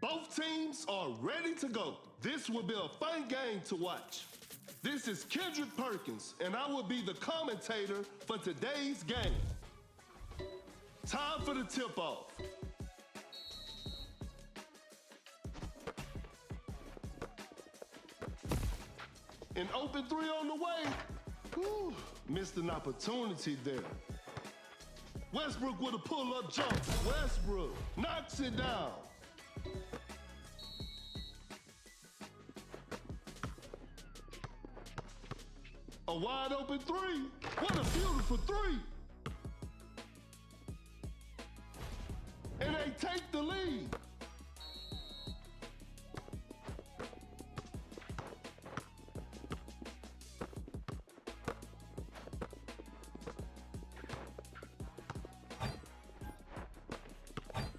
Both teams are ready to go. This will be a fun game to watch. This is Kendrick Perkins, and I will be the commentator for today's game. Time for the tip-off. An open three on the way. Whew, missed an opportunity there. Westbrook with a pull-up jump. Westbrook knocks it down. A wide open three. What a beautiful three. And they take the lead.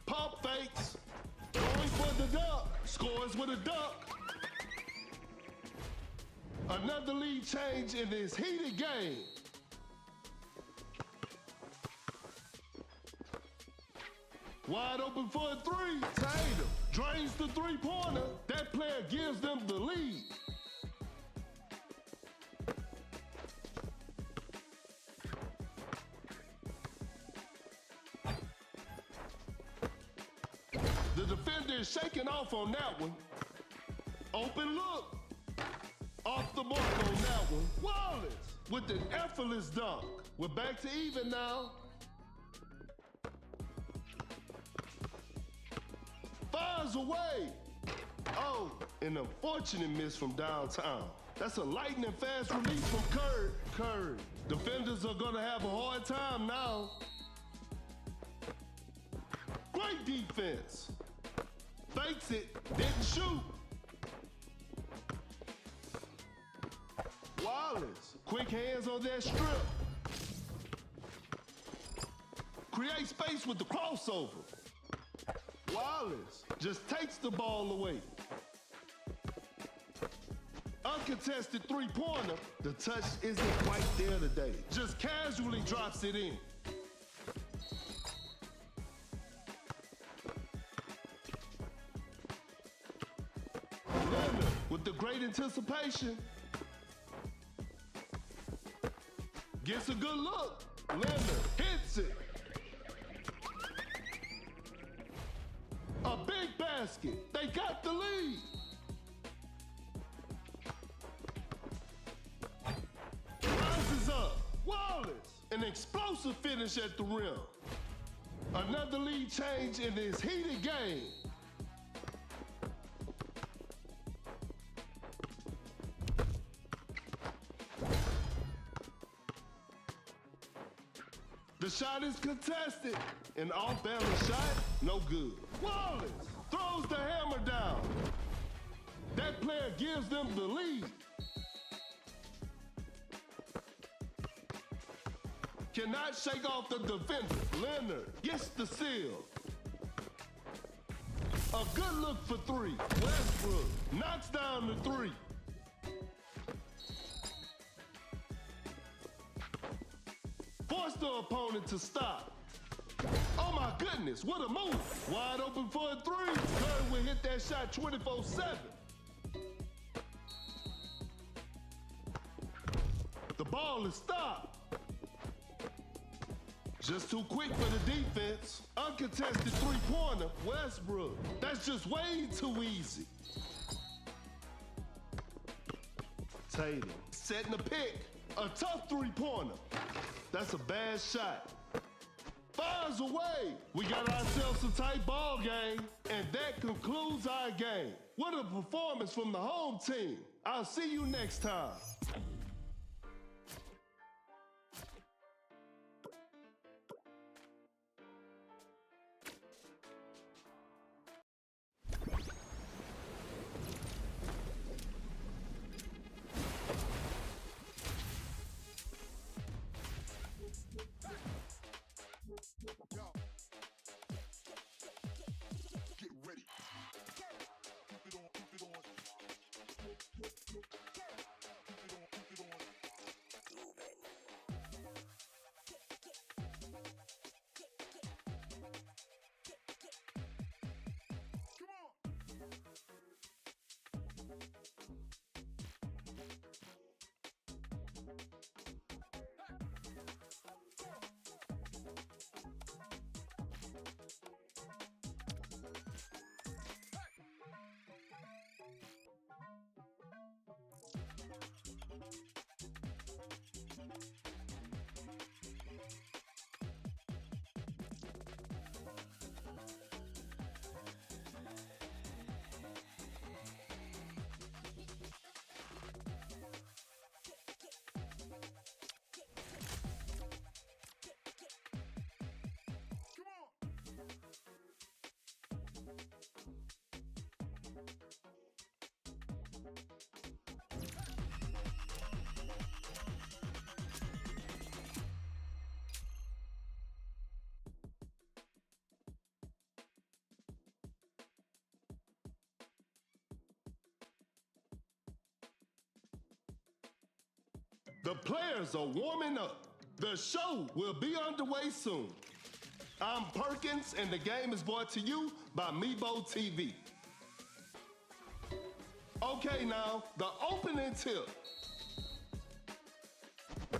Pump fakes. Going for the dunk. Scores with a dunk. Another lead change in this heated game. Wide open for a three. Tatum drains the three-pointer. That player gives them the lead. The defender is shaking off on that one. Open look. Off the mark on that one. Wallace with an effortless dunk. We're back to even now. Fires away. Oh, an unfortunate miss from downtown. That's a lightning fast release from Curry. Defenders are gonna have a hard time now. Great defense. Fakes it, didn't shoot. Wallace, quick hands on that strip. Create space with the crossover. Wallace just takes the ball away. Uncontested three-pointer. The touch isn't quite there today. Just casually drops it in. Leonard with the great anticipation. Gets a good look. Leonard hits it. A big basket. They got the lead. Rises up. Wallace. An explosive finish at the rim. Another lead change in this heated game. The shot is contested. An off-balance shot, no good. Wallace throws the hammer down. That player gives them the lead. Cannot shake off the defender. Leonard gets the seal. A good look for three. Westbrook knocks down the three. Force the opponent to stop. Oh my goodness, what a move. Wide open for a three. Curry will hit that shot 24/7. The ball is stopped. Just too quick for the defense. Uncontested three-pointer, Westbrook. That's just way too easy. Tatum setting the pick. A tough three-pointer. That's a bad shot. Fires away. We got ourselves a tight ball game, and that concludes our game. What a performance from the home team. I'll see you next time. Yo. Get ready. Keep it on. Keep it on. The players are warming up. The show will be underway soon. I'm Perkins, and the game is brought to you by Meebo TV. Okay, now, the opening tip.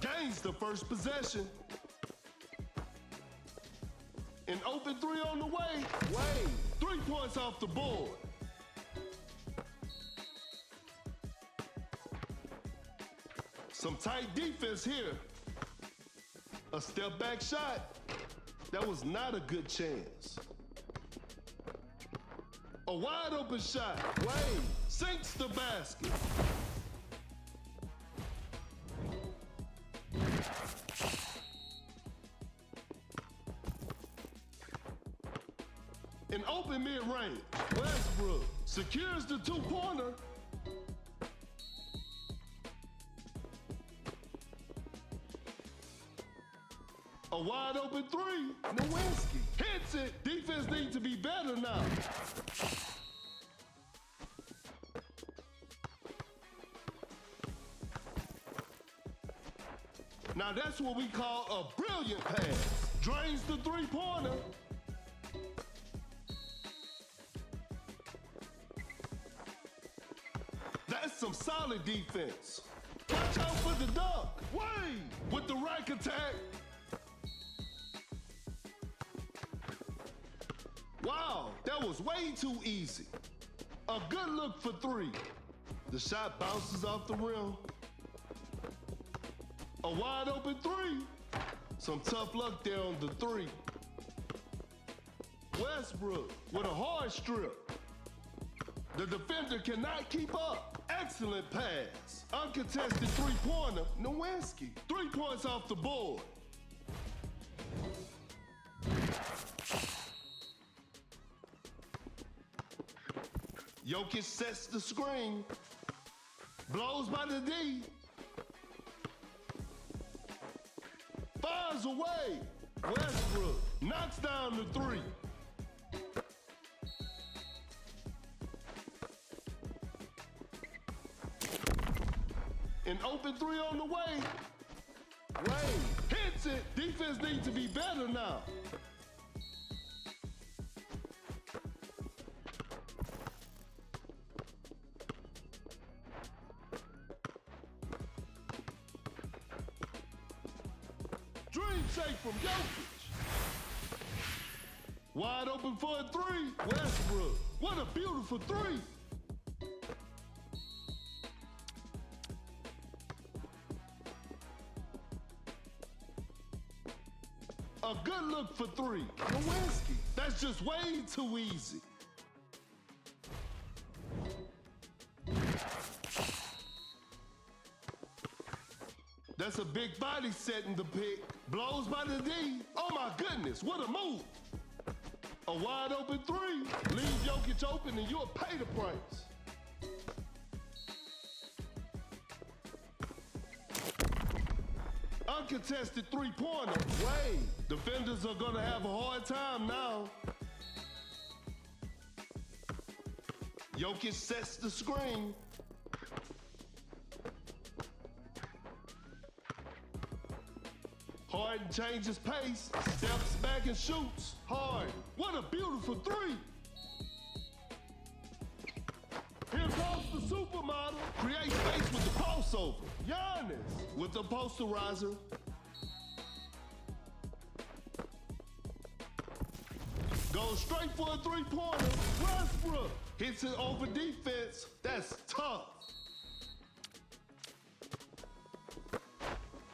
Gains the first possession. An open three on the way. Wade, 3 points off the board. Some tight defense here. A step back shot. That was not a good chance. A wide open shot. Wade sinks the basket. An open mid-range. Westbrook secures the two-pointer. A wide open three. Nowinski hits it. Defense needs to be better now. Now that's what we call a brilliant pass. Drains the three-pointer. That's some solid defense. Watch out for the dunk. Wade with the rack attack. Wow, that was way too easy. A good look for three. The shot bounces off the rim. A wide open three. Some tough luck there on the three. Westbrook with a hard strip. The defender cannot keep up. Excellent pass. Uncontested three-pointer. Nowinski. 3 points off the board. Jokic sets the screen. Blows by the D. Fires away. Westbrook knocks down the three. An open three on the way. Wade hits it. Defense needs to be better now. Dream shake from Jokic. Wide open for a three. Westbrook. What a beautiful three. A good look for three. Nowinski. That's just way too easy. That's a big body setting the pick. Blows by the D. Oh my goodness, what a move. A wide open three. Leave Jokic open and you'll pay the price. Uncontested three-pointer. Wade. Defenders are gonna have a hard time now. Jokic sets the screen. Harden changes pace, steps back and shoots. Harden, what a beautiful three. Here comes the supermodel. Create space with the crossover. Giannis with the posterizer. Goes straight for a three-pointer. Westbrook hits it over defense. That's tough.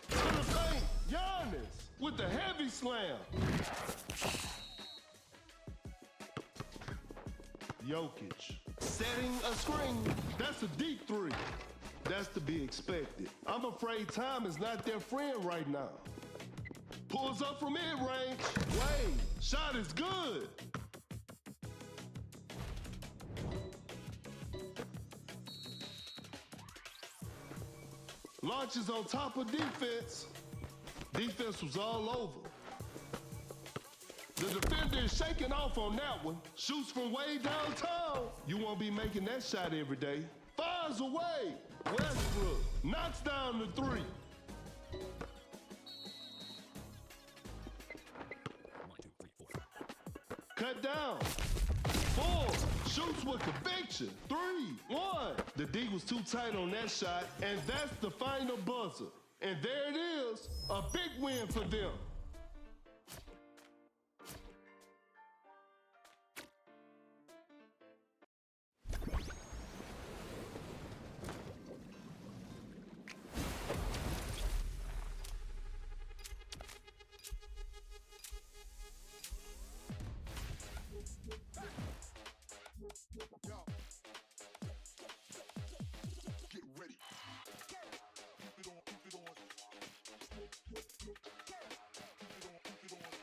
To the paint. Giannis with the heavy slam. Jokic setting a screen. That's a deep three. That's to be expected. I'm afraid time is not their friend right now. Pulls up from mid-range. Wade, shot is good. Launches on top of defense. Defense was all over. The defender is shaking off on that one. Shoots from way downtown. You won't be making that shot every day. Fires away. Westbrook knocks down the three. down. 4, shoots with conviction. 3, 1. The D was too tight on that shot, and that's the final buzzer. And there it is, a big win for them. Yo. Get ready. Keep it on, keep it on. Keep it on, keep it on.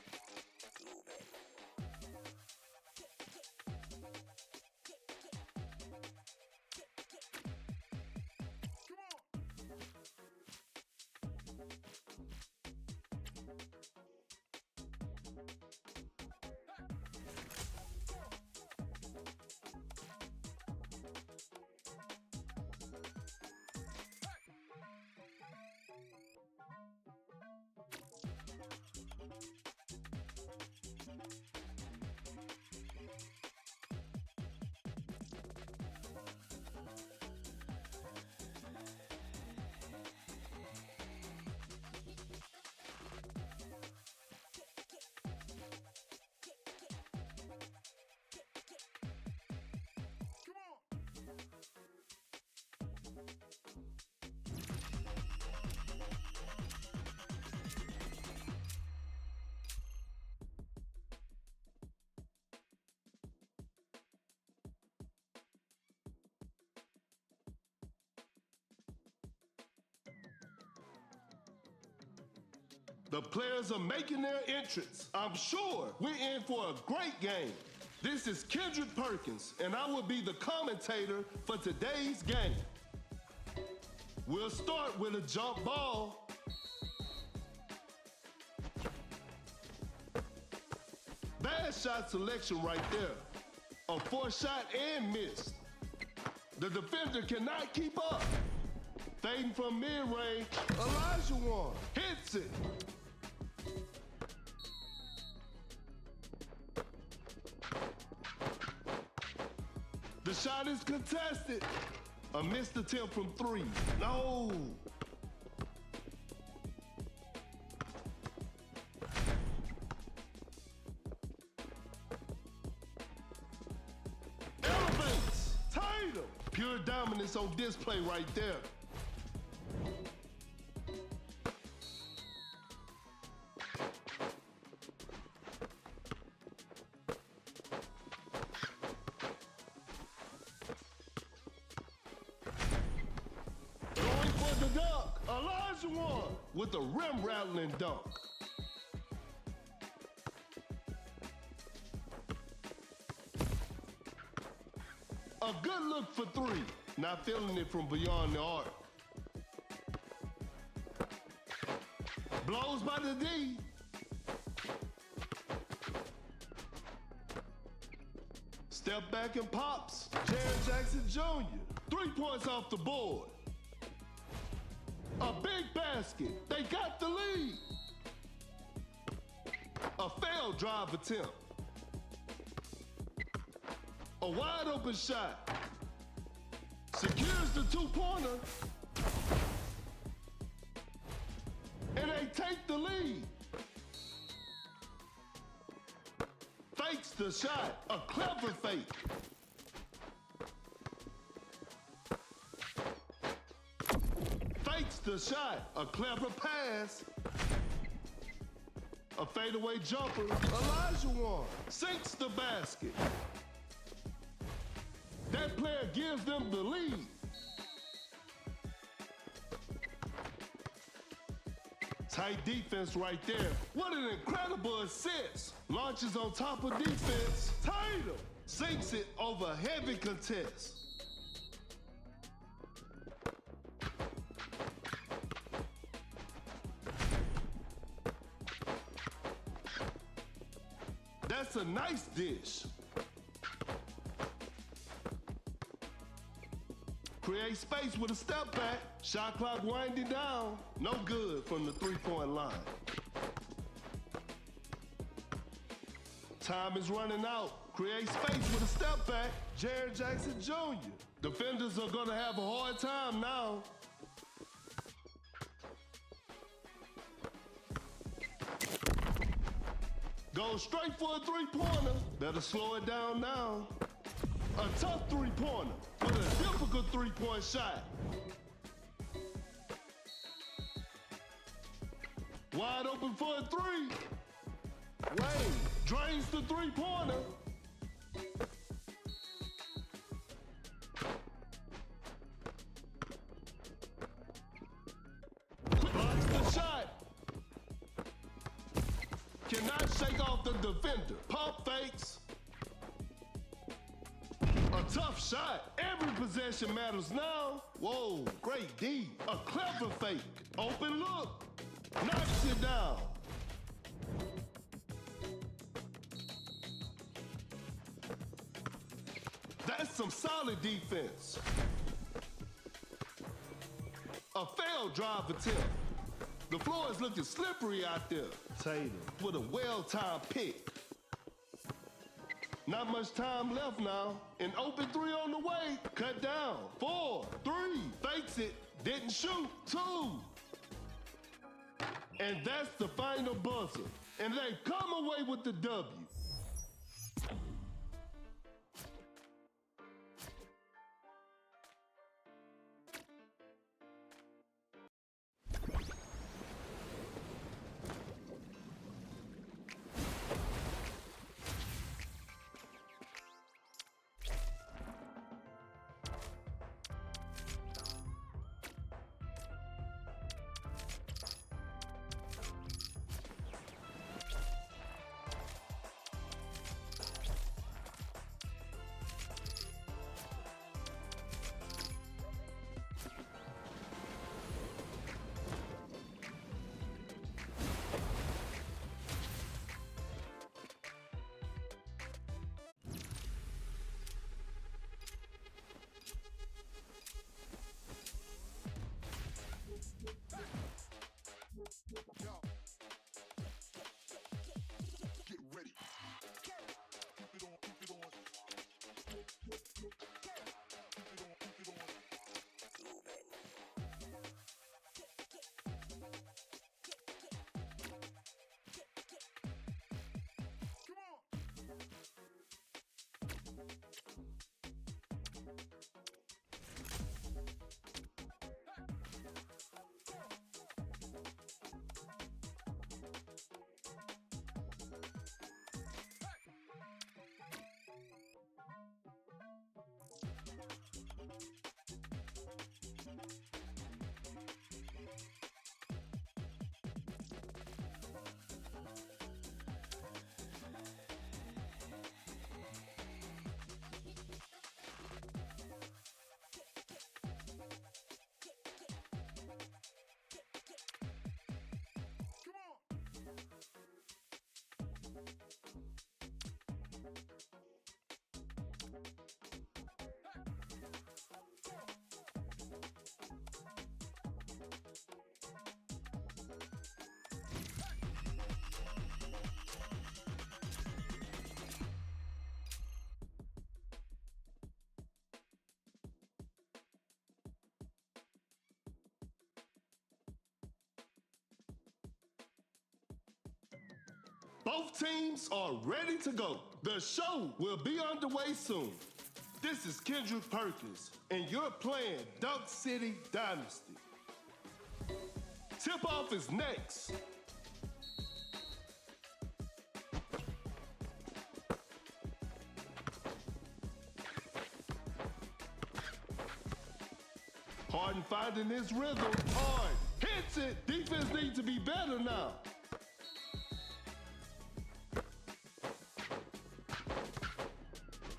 The players are making their entrance. I'm sure we're in for a great game. This is Kendrick Perkins, and I will be the commentator for today's game. We'll start with a jump ball. Bad shot selection right there. A 4 shot and missed. The defender cannot keep up. Fading from mid-range, Elijah hits it. The shot is contested. A missed attempt from 3. No. Elevates. Tatum. Pure dominance on display right there. The dunk, Elijah with a rim rattling dunk. A good look for 3, not feeling it from beyond the arc. Blows by the D. Step back and pops. Jaren Jackson Jr. 3 points off the board. A big basket. They got the lead. A failed drive attempt. A wide open shot. Secures the 2-pointer. And they take the lead. Fakes the shot. A clever fake. Fakes the shot. A clever pass. A fadeaway jumper. Elijah sinks the basket. That player gives them the lead. Tight defense right there. What an incredible assist. Launches on top of defense. Tatum sinks it over a heavy contest. That's a nice dish. Create space with a step back. Shot clock winding down. No good from the 3-point line. Time is running out. Create space with a step back. Jared Jackson Jr. Defenders are gonna have a hard time now. Go straight for a three-pointer. Better slow it down now. A tough three-pointer with a difficult three-point shot. Wide open for a three. Wayne drains the three-pointer. Blocks the shot. Cannot shake off the defender. Pump fakes. A tough shot. Every possession matters now. Whoa, great D. A clever fake. Open look. Knocks it down. That's some solid defense. A failed drive attempt. The floor is looking slippery out there. Tatum with a well-timed pick. Not much time left now. An open three on the way. Cut down. 4, 3. Fakes it. Didn't shoot. 2. And that's the final buzzer. And they come away with the W. Yo. Get ready. Keep it on, keep it on. Keep it on, keep it on. Come on. Both teams are ready to go. The show will be underway soon. This is Kendrick Perkins, and you're playing Dunk City Dynasty. Tip-off is next. Harden finding his rhythm. Hard hits it. Defense needs to be better now.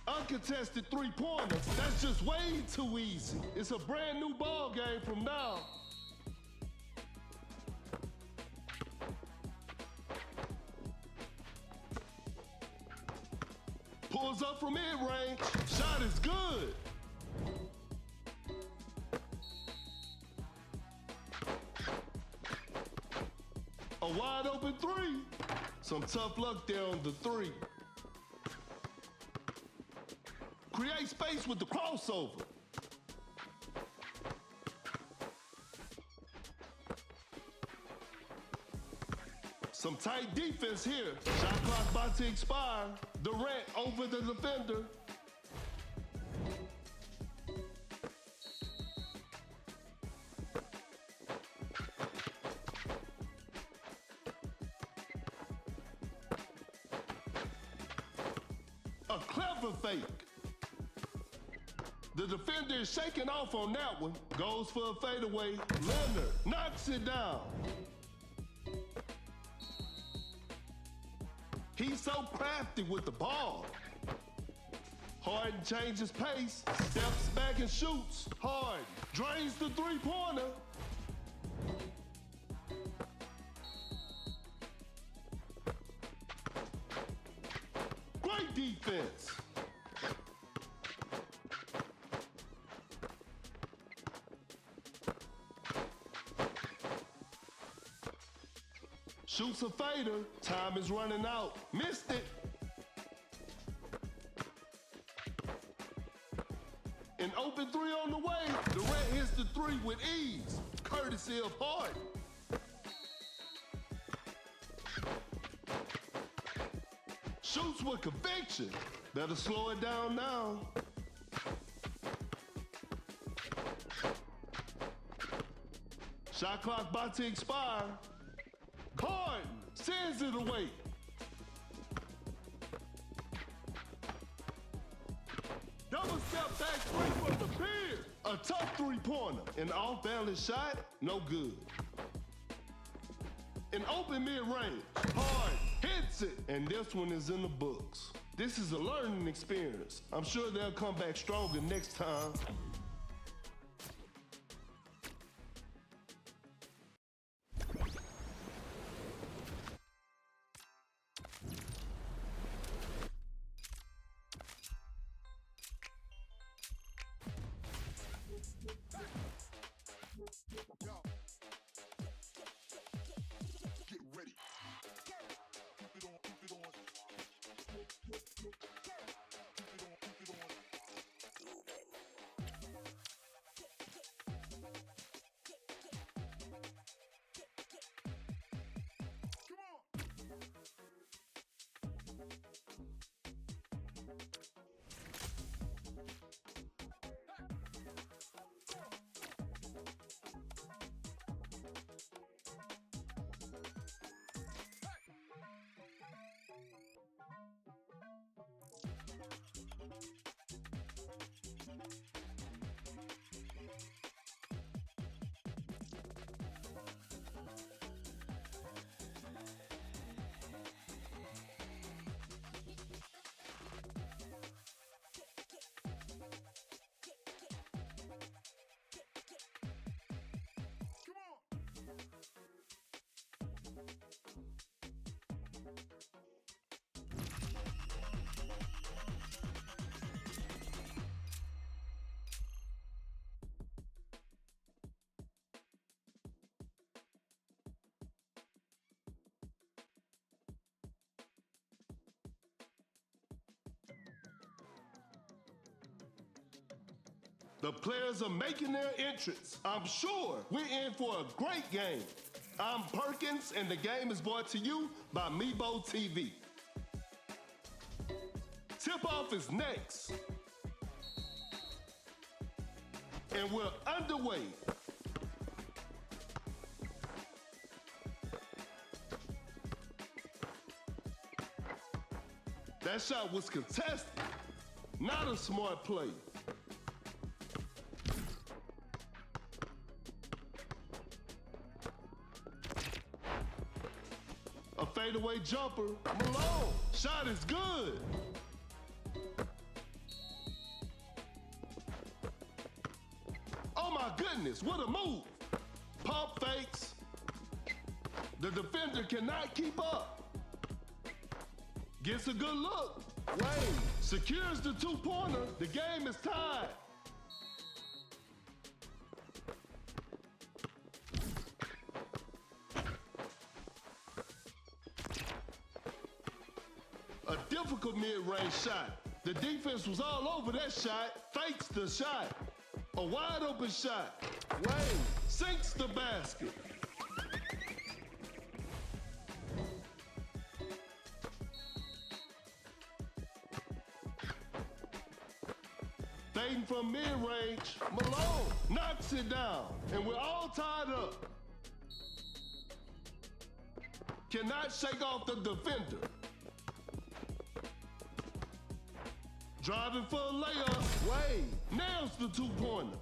Uncontested three-pointers. That's just way too easy. It's a brand new ball game from now. Pulls up from mid-range. Shot is good. A wide open three. Some tough luck there on the three. Create space with the crossover. Some tight defense here. Shot clock about to expire. Durant over the defender. A clever fake. The defender is shaking off on that one. Goes for a fadeaway. Leonard knocks it down. He's so crafty with the ball. Harden changes pace, steps back and shoots. Harden drains the three-pointer. Great defense. Shoots a fader. Time is running out. Missed it. An open three on the way. Durant hits the three with ease, courtesy of Harden. Shoots with conviction. Better slow it down now. Shot clock about to expire. Harden sends it away. Double step back three from the pier. A tough three-pointer. An off-balance shot, no good. An open mid-range. Harden hits it. And this one is in the books. This is a learning experience. I'm sure they'll come back stronger next time. Yo. Get ready. Keep it on, keep it on. Keep it on, keep it on. Come on. The players are making their entrance. I'm sure we're in for a great game. I'm Perkins, and the game is brought to you by Meebo TV. Tip-off is next. And we're underway. That shot was contested, not a smart play. A fadeaway jumper. Malone. Shot is good. Oh my goodness, what a move. Pump fakes. The defender cannot keep up. Gets a good look. Wayne secures the two-pointer. The game is tied. A difficult mid-range shot. The defense was all over that shot, fakes the shot. A wide open shot. Wade sinks the basket. Fading from mid-range, Malone knocks it down, and we're all tied up. Cannot shake off the defender. Driving for a layup, Wade nails the two-pointer.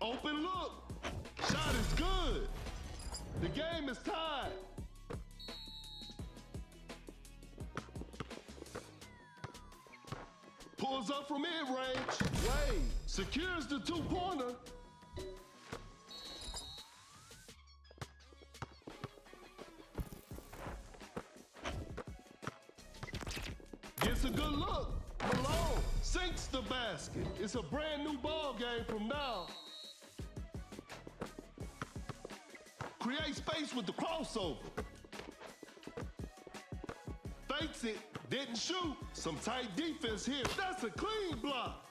Open look, shot is good. The game is tied. Pulls up from mid-range, Wade secures the two-pointer. Gets a good look, Malone sinks the basket. It's a brand new ball game from now. Create space with the crossover. Fakes it, didn't shoot. Some tight defense here. That's a clean block.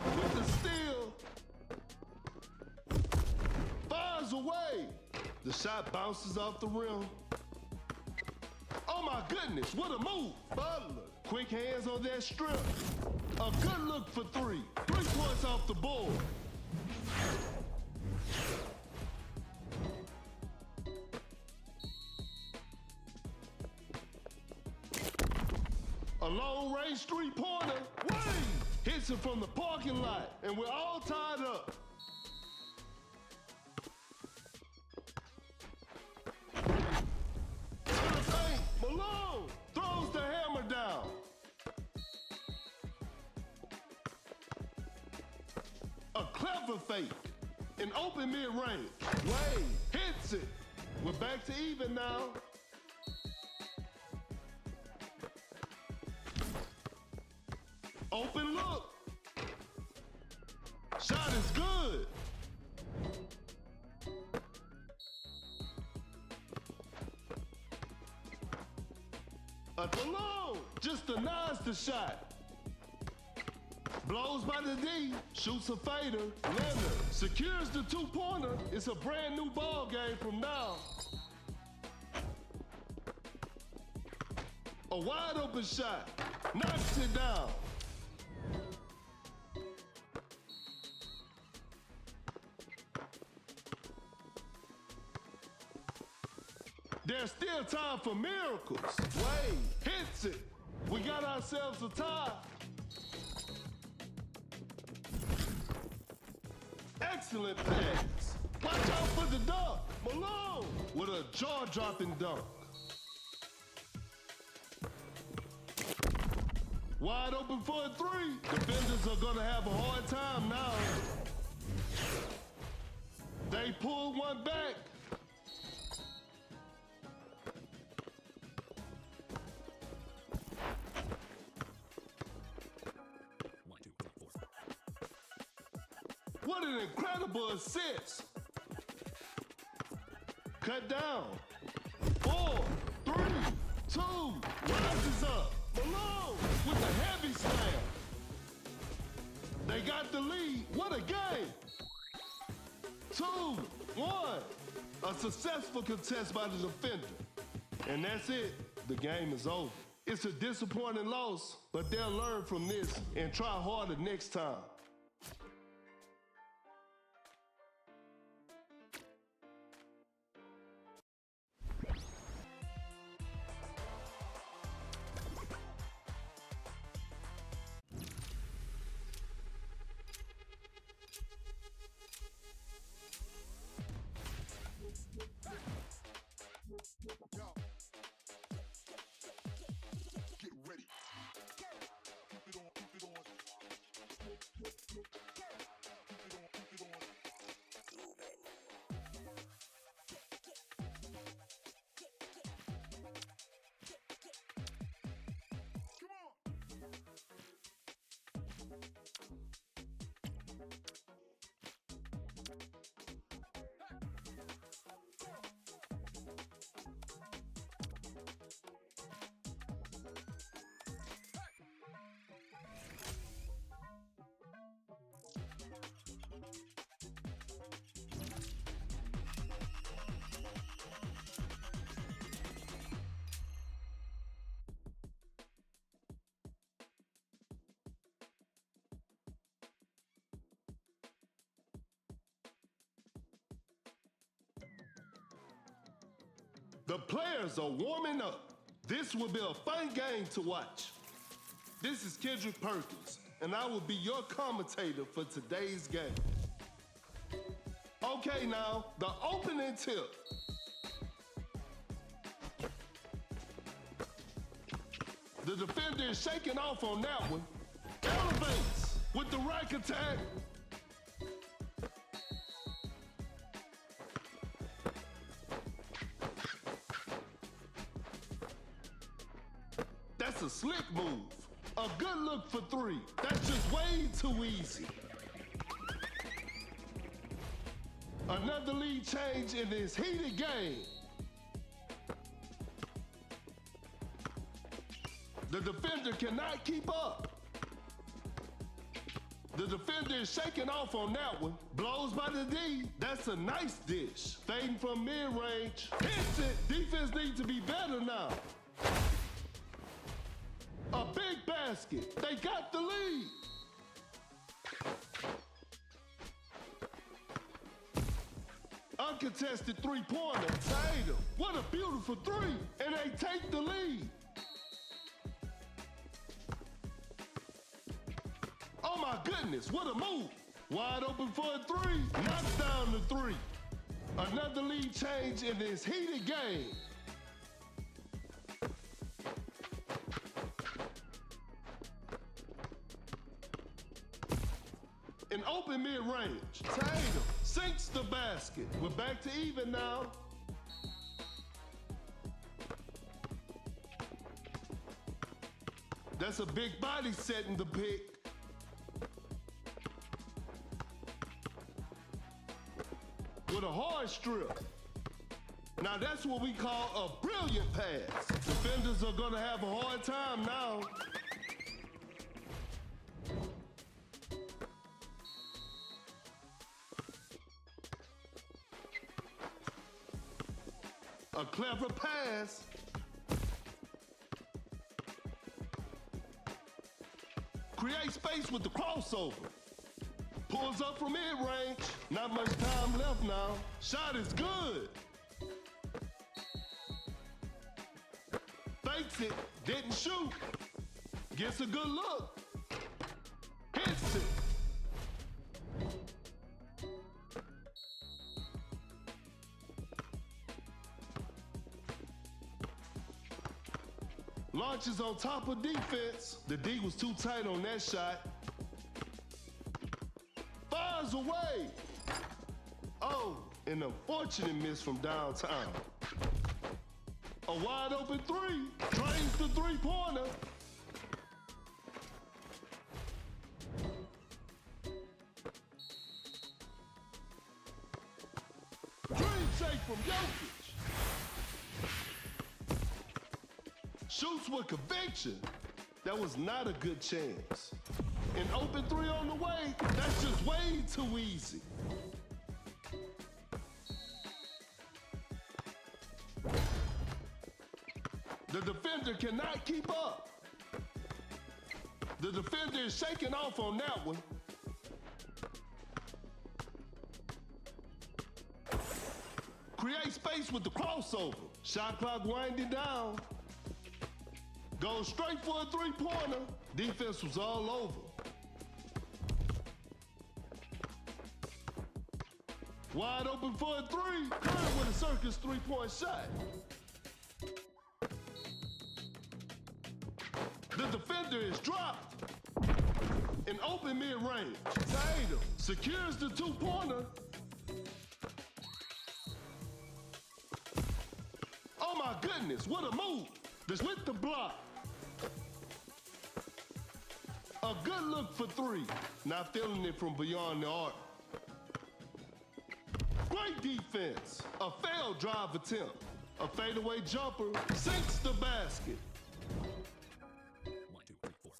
With the steal. Fires away. The shot bounces off the rim. Oh my goodness, what a move. Butler, quick hands on that strip. A good look for three. 3 points off the board. A long-range three-pointer. Wade hits it from the parking lot, and we're all tied up. To the paint, Malone throws the hammer down. A clever fake, an open mid-range. Wade hits it. We're back to even now. Open look. Shot is good. Malone just denies the shot. Blows by the D, shoots a fader. Leonard secures the two-pointer. It's a brand new ball game from now. A wide open shot. Knocks it down. There's still time for miracles. Wade hits it. We got ourselves a tie. Excellent pass. Watch out for the dunk. Malone with a jaw-dropping dunk. Wide open for a three. Defenders are gonna have a hard time now. They pull one back. What an incredible assist. Cut down. 4, 3, 2, rises up. Malone with a heavy slam. They got the lead. What a game. 2, 1. A successful contest by the defender. And that's it. The game is over. It's a disappointing loss, but they'll learn from this and try harder next time. Yo. Get ready. Keep it on, keep it on. The players are warming up. This will be a fun game to watch. This is Kendrick Perkins, and I will be your commentator for today's game. Okay, now, the opening tip. The defender is shaking off on that one. Elevates with the rack attack. That's a slick move. A good look for three. That's just way too easy. Another lead change in this heated game. The defender cannot keep up. The defender is shaking off on that one. Blows by the D. That's a nice dish. Fading from mid-range. Hits it. Defense needs to be better now. A big basket. They got the lead. Uncontested three-pointer. Tatum. What a beautiful three. And they take the lead. Oh my goodness, what a move. Wide open for a three. Knocks down the three. Another lead change in this heated game. An open mid-range. Tatum sinks the basket. We're back to even now. That's a big body setting the pick. With a hard strip. Now that's what we call a brilliant pass. Defenders are gonna have a hard time now. A clever pass. Create space with the crossover. Pulls up from mid-range. Not much time left now. Shot is good. Fakes it. Didn't shoot. Gets a good look. Hits it. Launches on top of defense. The D was too tight on that shot. Fires away. Oh, an unfortunate miss from downtown. A wide open three. Drains the three-pointer. Dream shake from Jokic. Shoots with conviction. That was not a good chance. An open three on the way. That's just way too easy. The defender cannot keep up. The defender is shaking off on that one. Create space with the crossover. Shot clock winding down. Goes straight for a three-pointer. Defense was all over. Wide open for a three. Curry with a circus three-point shot. The defender is dropped. An open mid-range. Tatum secures the two-pointer. Oh my goodness, what a move. This with the block. A good look for three. Not feeling it from beyond the arc. Great defense. A failed drive attempt. A fadeaway jumper sinks the basket. 1, 2, 3, 4.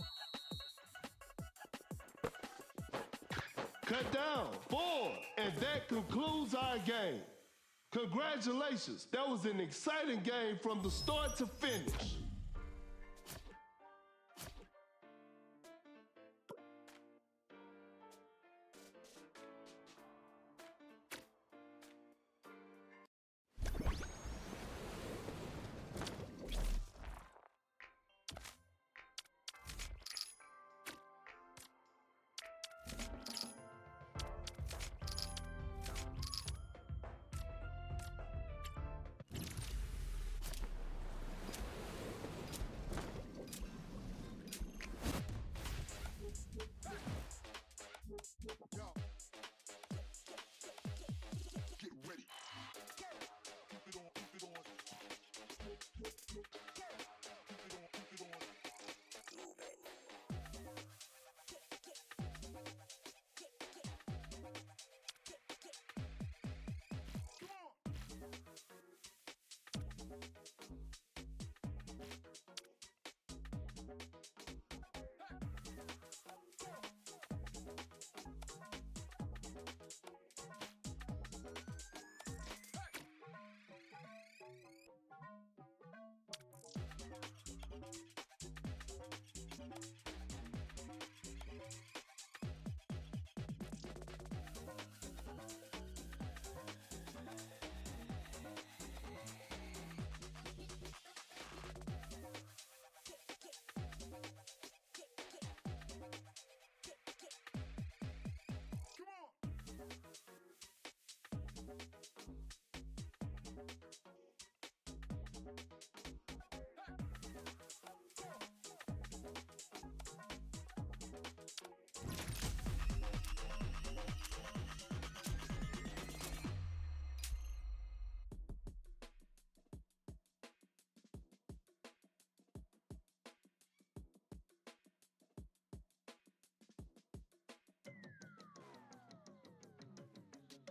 Cut down. 4. And that concludes our game. Congratulations. That was an exciting game from the start to finish.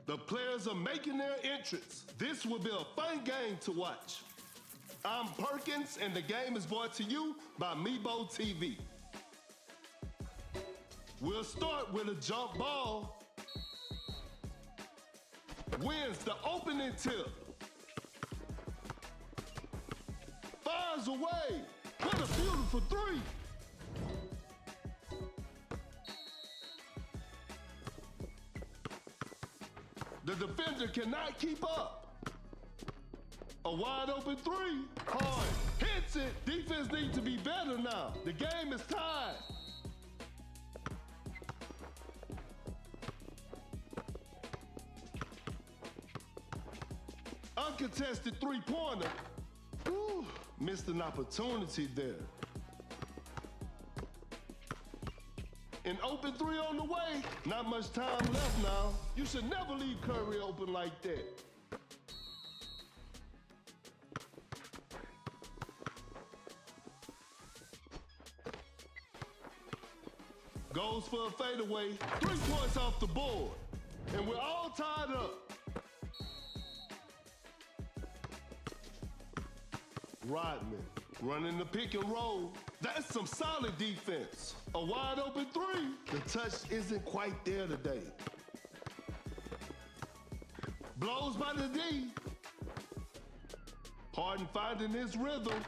The players are making their entrance. This will be a fun game to watch. I'm Perkins, and the game is brought to you by Meebo TV. We'll start with a jump ball. Wins the opening tip. Fires away. What a beautiful three. The defender cannot keep up. A wide open three. Hard. Hits it. Defense needs to be better now. The game is tied. Uncontested three-pointer. Ooh, missed an opportunity there. An open three on the way. Not much time left now. You should never leave Curry open like that. Goes for a fadeaway. 3 points off the board. And we're all tied up. Rodman running the pick and roll. That's some solid defense. A wide open three. The touch isn't quite there today. Blows by the D. Harden finding his rhythm.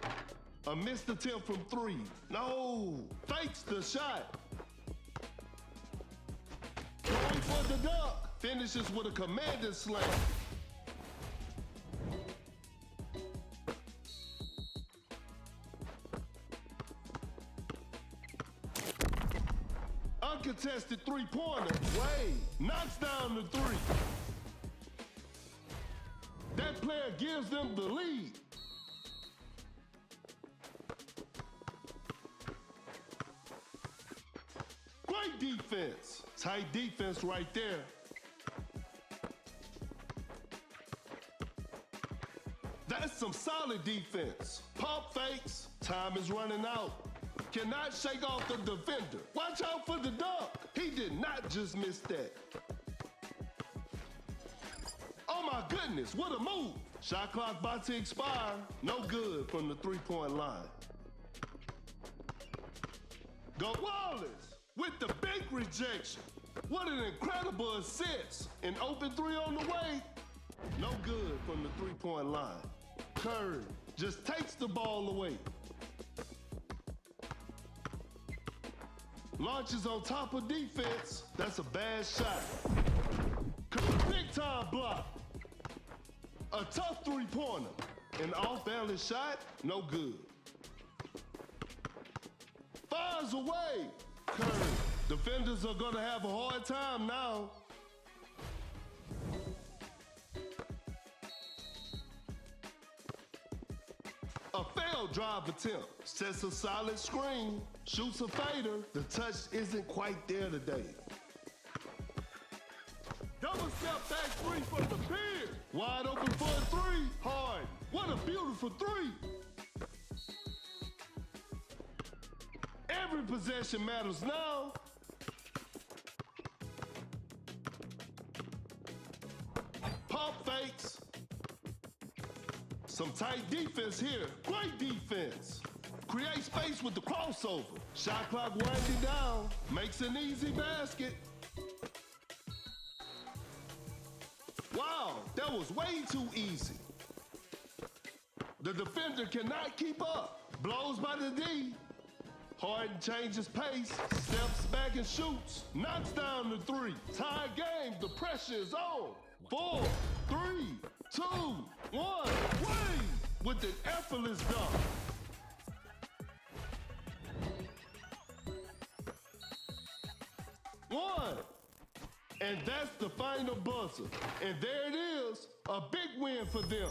A missed attempt from three. No. Fakes the shot. Going for the dunk. Finishes with a commanding slam. Uncontested three-pointer. Wade knocks down the three. That player gives them the lead. Great defense. Tight defense right there. That's some solid defense. Pump fakes. Time is running out. Cannot shake off the defender. Watch out for the dunk. He did not just miss that. Oh my goodness, what a move. Shot clock about to expire. No good from the three-point line. Go Wallace with the big rejection. What an incredible assist. An open three on the way. No good from the three-point line. Curry just takes the ball away. Launches on top of defense. That's a bad shot. Big time block. A tough three-pointer. An off-balance shot, no good. Fires away. Curry. Defenders are gonna have a hard time now. A failed drive attempt. Sets a solid screen. Shoots a fader. The touch isn't quite there today. Double step back three from the pier. Wide open for a three. Hard. What a beautiful three. Every possession matters now. Pump fakes. Some tight defense here. Great defense. Create space with the crossover. Shot clock winding down. Makes an easy basket. Wow, that was way too easy. The defender cannot keep up. Blows by the D. Harden changes pace. Steps back and shoots. Knocks down the three. Tie game. The pressure is on. 4, 3, 2, 1. Wade with an effortless dunk. One. And that's the final buzzer. And there it is, a big win for them.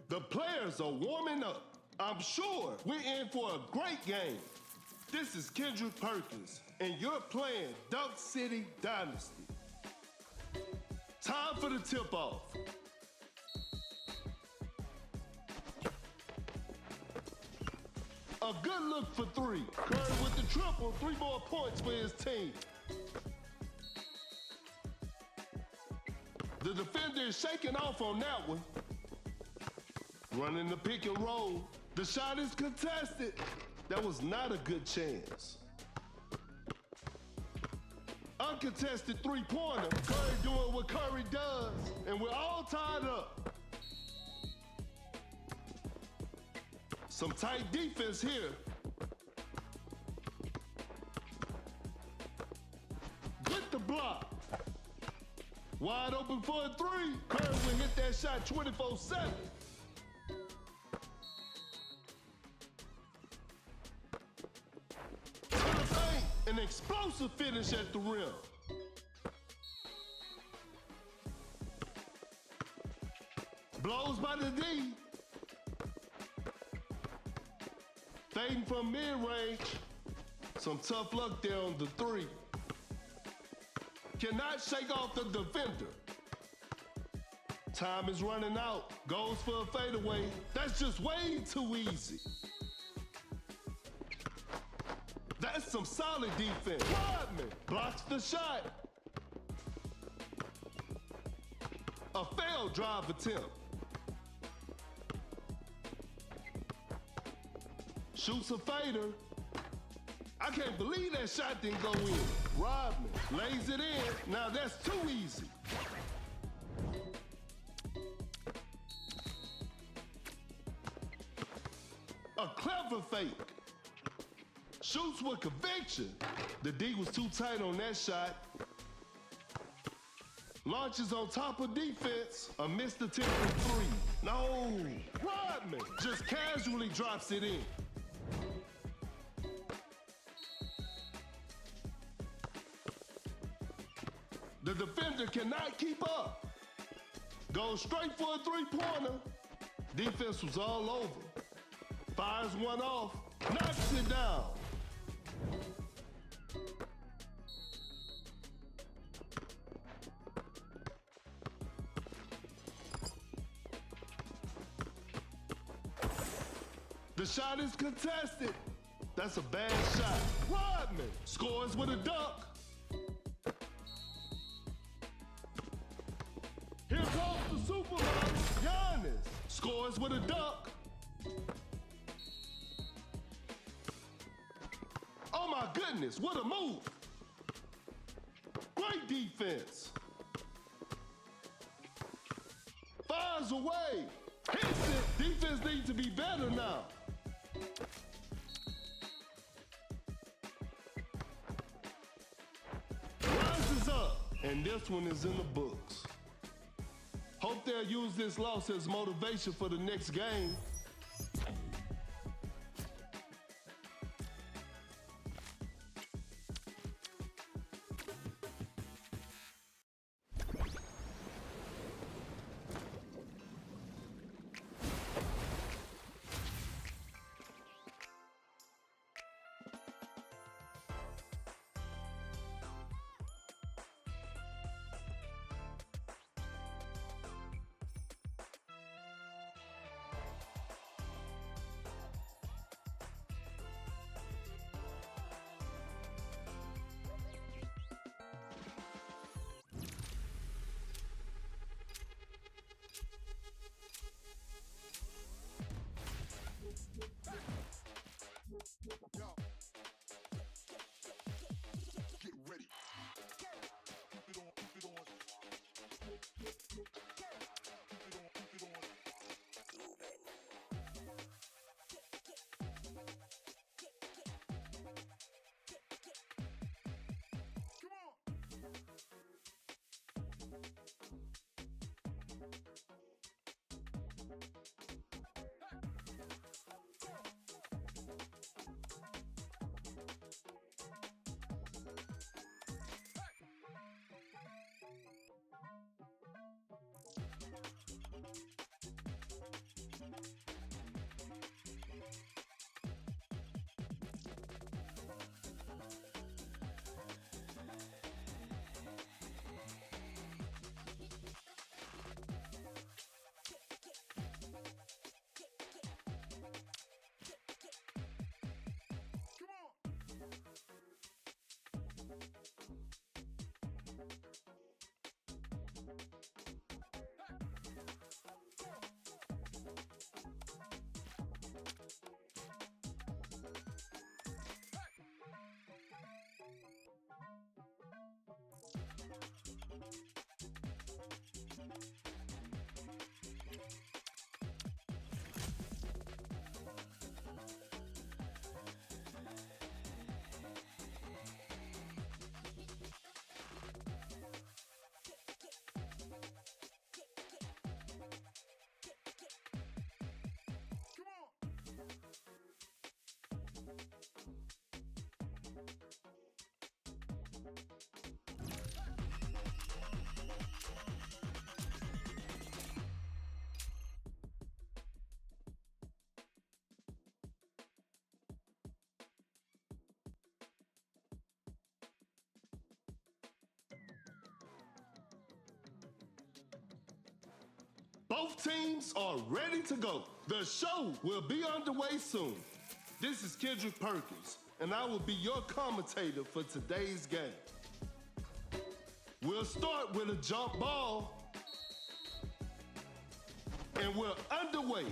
The players are warming up. I'm sure we're in for a great game. This is Kendrick Perkins, and you're playing Dunk City Dynasty. Time for the tip-off. A good look for three. Curry with the triple, 3 more points for his team. The defender is shaking off on that one. Running the pick and roll. The shot is contested. That was not a good chance. Uncontested three-pointer. Curry doing what Curry does, and we're all tied up. Some tight defense here. With the block. Wide open for a three. Curry will hit that shot 24/7. To the paint, an explosive finish at the rim. Blows by the D. Fading from mid-range. Some tough luck there on the three. Cannot shake off the defender. Time is running out. Goes for a fadeaway. That's just way too easy. That's some solid defense. Rodman blocks the shot. A failed drive attempt. Shoots a fader. I can't believe that shot didn't go in. Rodman lays it in. Now that's too easy. A clever fake. Shoots with conviction. The D was too tight on that shot. Launches on top of defense. A missed attempt for three. No. Rodman just casually drops it in. The defender cannot keep up. Goes straight for a three-pointer. Defense was all over. Fires one off. Knocks it down. The shot is contested. That's a bad shot. Rodman scores with a dunk. Here comes the supermodel, Giannis. Scores with a dunk. Oh my goodness, what a move. Great defense. Fires away. Hits it. Defense needs to be better now. Rises up, and this one is in the books. Hope they'll use this loss as motivation for the next game. Both teams are ready to go. The show will be underway soon. This is Kendrick Perkins, and I will be your commentator for today's game. We'll start with a jump ball, and we're underway.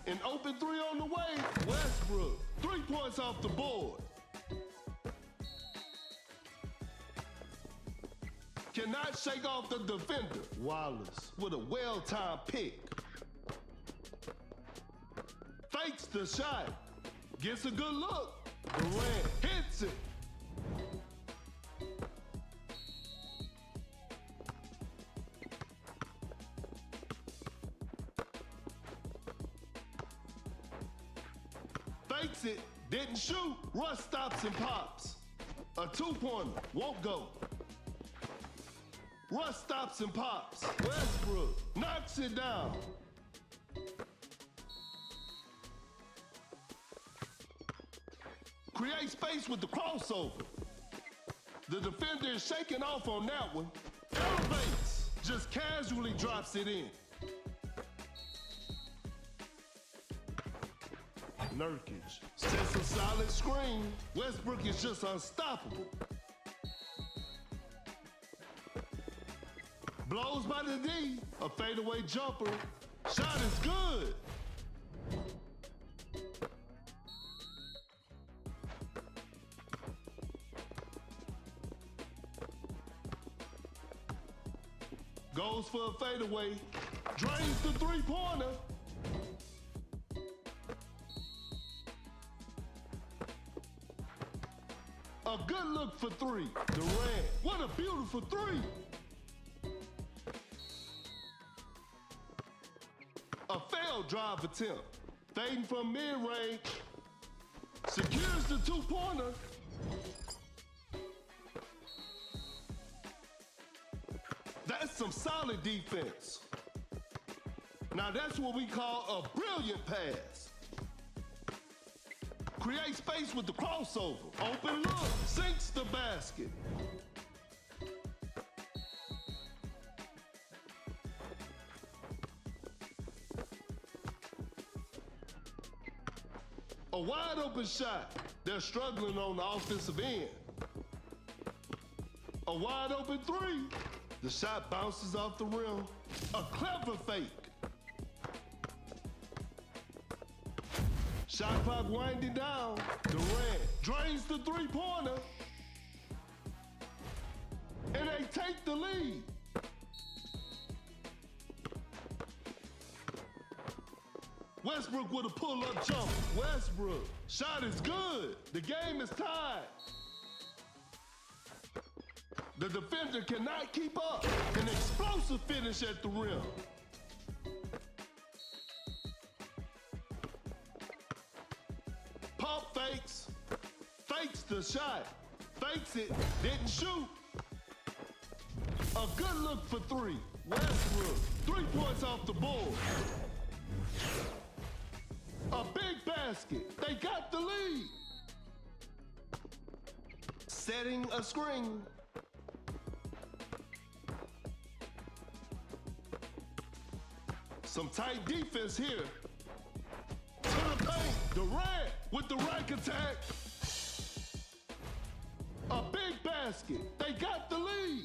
An open three on the way, Westbrook. 3 points off the board. Cannot shake off the defender. Wallace with a well-timed pick. Fakes the shot. Gets a good look. Durant hits it. Fakes it. Didn't shoot. Russ stops and pops. A 2-pointer. Won't go. Russ stops and pops. Westbrook knocks it down. Create space with the crossover. The defender is shaking off on that one. Elevates. Just casually drops it in. Nurkic sets a solid screen. Westbrook is just unstoppable. Blows by the D, a fadeaway jumper. Shot is good. Goes for a fadeaway. Drains the three-pointer. A good look for three. Durant, what a beautiful three. A failed drive attempt. Fading from mid-range. Secures the two-pointer. That's some solid defense. Now that's what we call a brilliant pass. Create space with the crossover. Open look. Sinks the basket. A wide open shot. They're struggling on the offensive end. A wide open three. The shot bounces off the rim. A clever fake. Shot clock winding down. Durant drains the three-pointer. And they take the lead. Westbrook with a pull-up jump. Westbrook. Shot is good. The game is tied. The defender cannot keep up. An explosive finish at the rim. Pump fakes. Fakes the shot. Fakes it. Didn't shoot. A good look for three. Westbrook. 3 points off the board. A big basket. They got the lead. Setting a screen. Some tight defense here. To the paint. Durant with the rack attack. A big basket. They got the lead.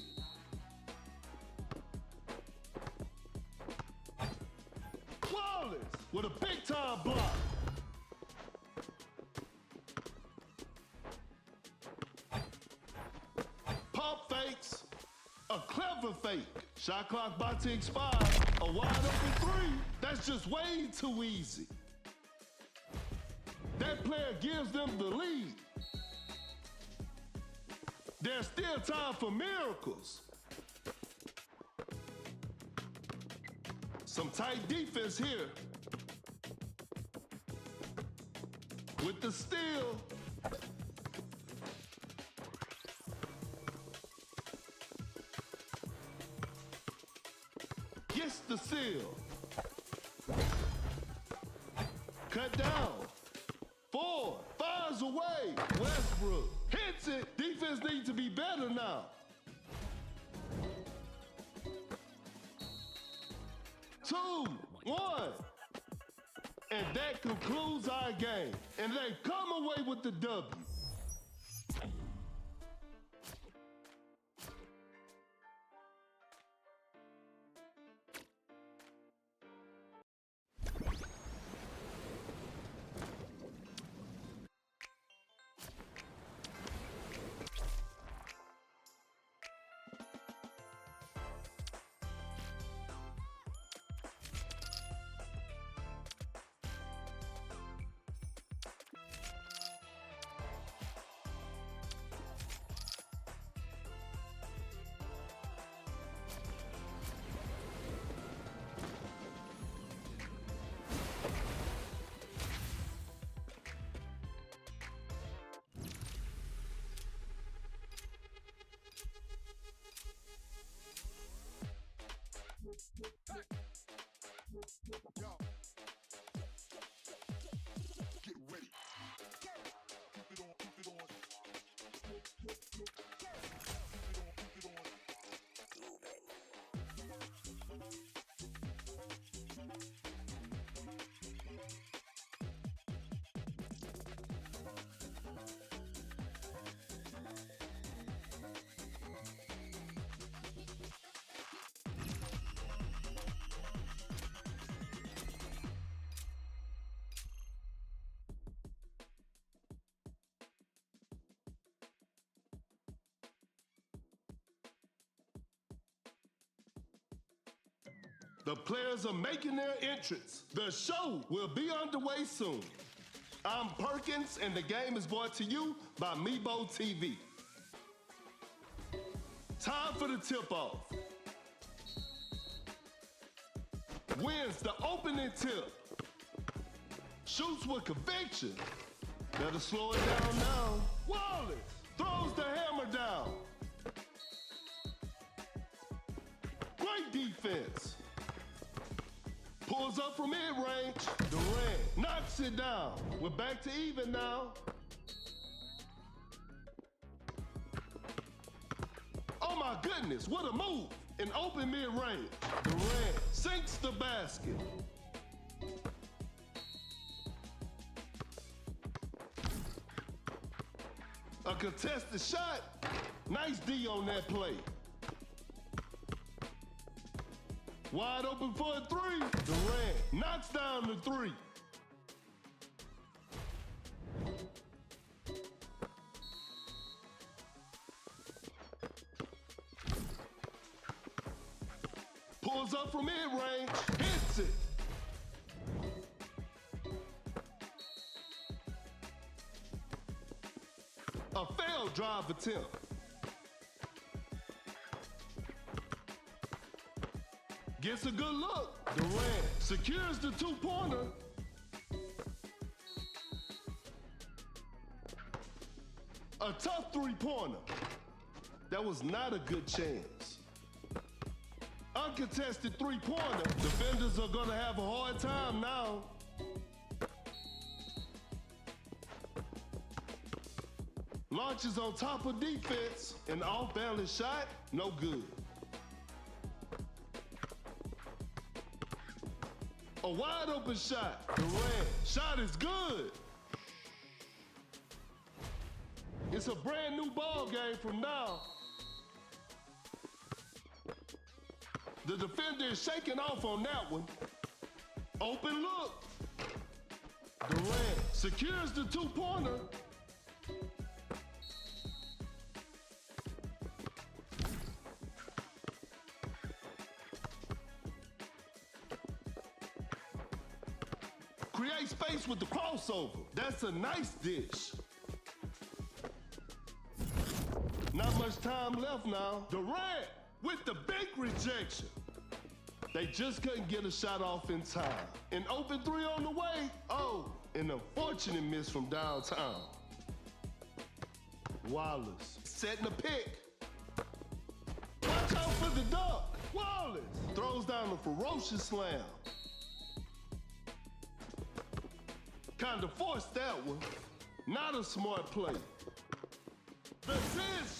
Wallace with a big-time block. Pump fakes. A clever fake. Shot clock about to expire. A wide open three. That's just way too easy. That player gives them the lead. There's still time for miracles. Some tight defense here. With the steal. Gets the seal. Cut down. 4. Fires away. Westbrook hits it. Defense needs to be better now. 2, 1. And that concludes our game. And they come away with the W. Yo. Get ready. Keep it on, keep it on. Keep it on, keep it on. The players are making their entrance. The show will be underway soon. I'm Perkins, and the game is brought to you by Meebo TV. Time for the tip-off. Wins the opening tip. Shoots with conviction. Better slow it down now. Wallace throws the hammer down. Great defense. Pulls up from mid-range. Durant knocks it down. We're back to even now. Oh my goodness, what a move. An open mid-range. Durant sinks the basket. A contested shot. Nice D on that play. Wide open for a three. Durant knocks down the three. Pulls up from mid-range, hits it. A failed drive attempt. Gets a good look. Durant secures the two-pointer. A tough three-pointer. That was not a good chance. Uncontested three-pointer. Defenders are gonna have a hard time now. Launches on top of defense. An off-balance shot, no good. A wide open shot. Durant. Shot is good. It's a brand new ball game from now. The defender is shaking off on that one. Open look. Durant secures the two-pointer. Create space with the crossover. That's a nice dish. Not much time left now. Durant with the big rejection. They just couldn't get a shot off in time. An open three on the way. Oh, an unfortunate miss from downtown. Wallace setting a pick. Watch out for the dunk. Wallace throws down a ferocious slam. Kinda forced that one. Not a smart play. The 10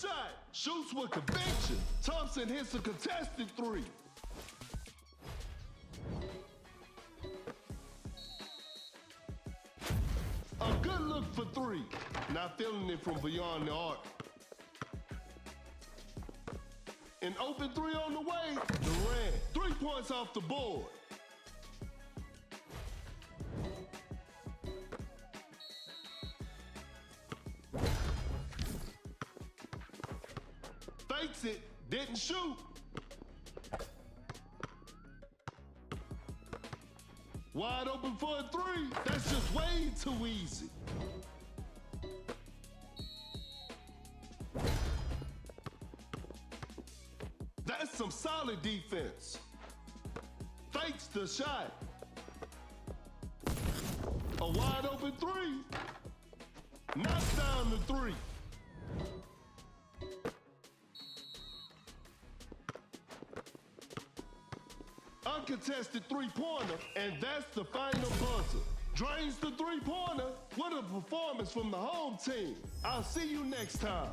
shot shoots with conviction. Thompson hits a contested three. look for three. Not feeling it from beyond the arc. An open three on the way. Durant, 3 points off the board. Fakes it, didn't shoot. Wide open for a three. That's just way too easy. That's some solid defense. Fakes the shot. A wide open three. Knocks down the three. Uncontested three-pointer, and that's the final buzzer. Drains the three-pointer. What a performance from the home team. I'll see you next time.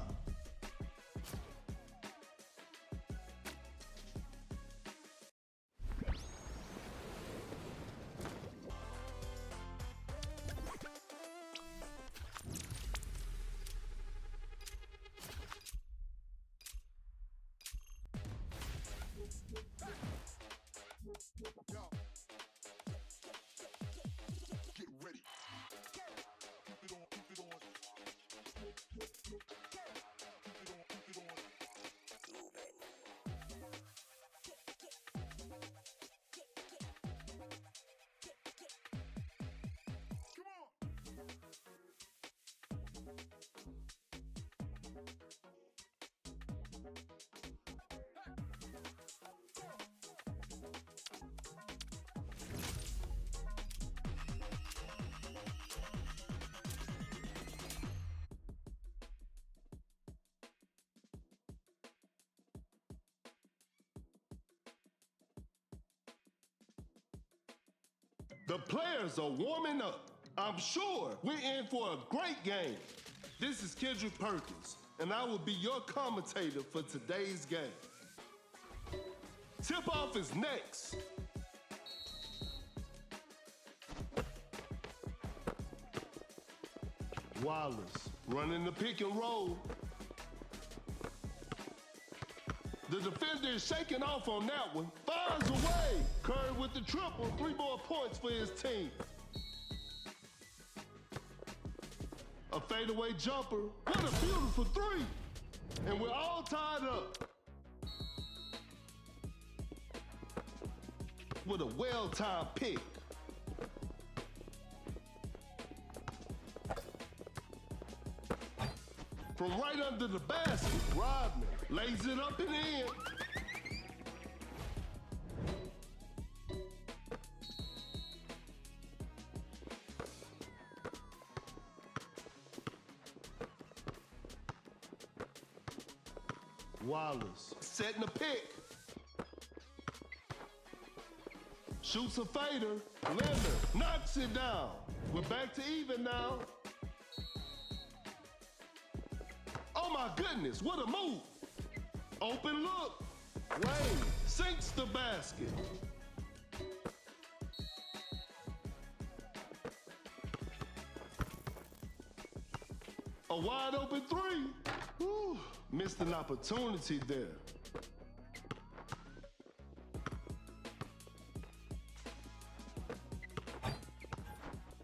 Yo. Get ready. Keep it on, keep it on. Keep it on, keep it on. Come on. The players are warming up. I'm sure we're in for a great game. This is Kendrick Perkins, and I will be your commentator for today's game. Tip-off is next. Wallace running the pick and roll. The defender is shaking off on that one. Fires away. Curry with the triple. 3 more points for his team. A fadeaway jumper. What a beautiful three. And we're all tied up. With a well-timed pick. From right under the basket, Rodman lays it up and in. Wallace setting the pick. Shoots a fader. Leonard knocks it down. We're back to even now. Oh my goodness, what a move. Open look. Wade sinks the basket. A wide open three. Whew, missed an opportunity there.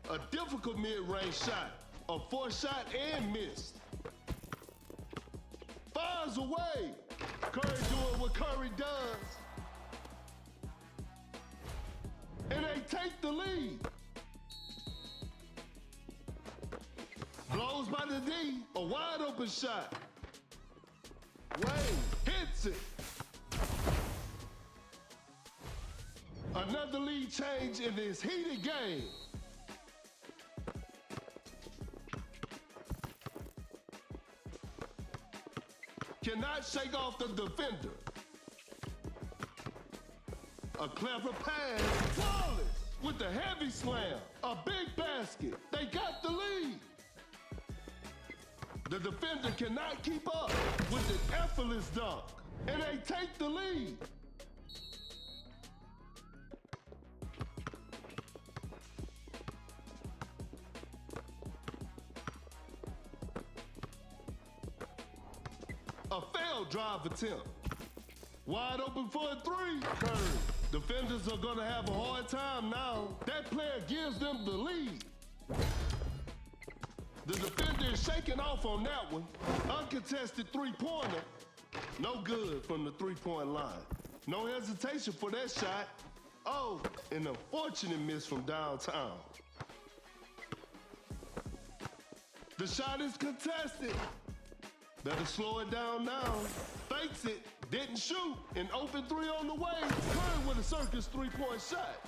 A difficult mid-range shot. A 4-shot and missed. Fires away. Curry doing what Curry does. And they take the lead. Blows by the D. A wide open shot. Wade hits it. Another lead change in this heated game. Cannot shake off the defender. A clever pass. Wallace with the heavy slam. A big basket. They got the lead. The defender cannot keep up with the effortless dunk. And they take the lead. A failed drive attempt. Wide open for a three. Curry. Defenders are gonna have a hard time now. That player gives them the lead. The defender is shaking off on that one. Uncontested three-pointer. No good from the three-point line. No hesitation for that shot. Oh, an unfortunate miss from downtown. The shot is contested. Better slow it down now. Fakes it, didn't shoot, an open three on the way. Curry with a circus three-point shot.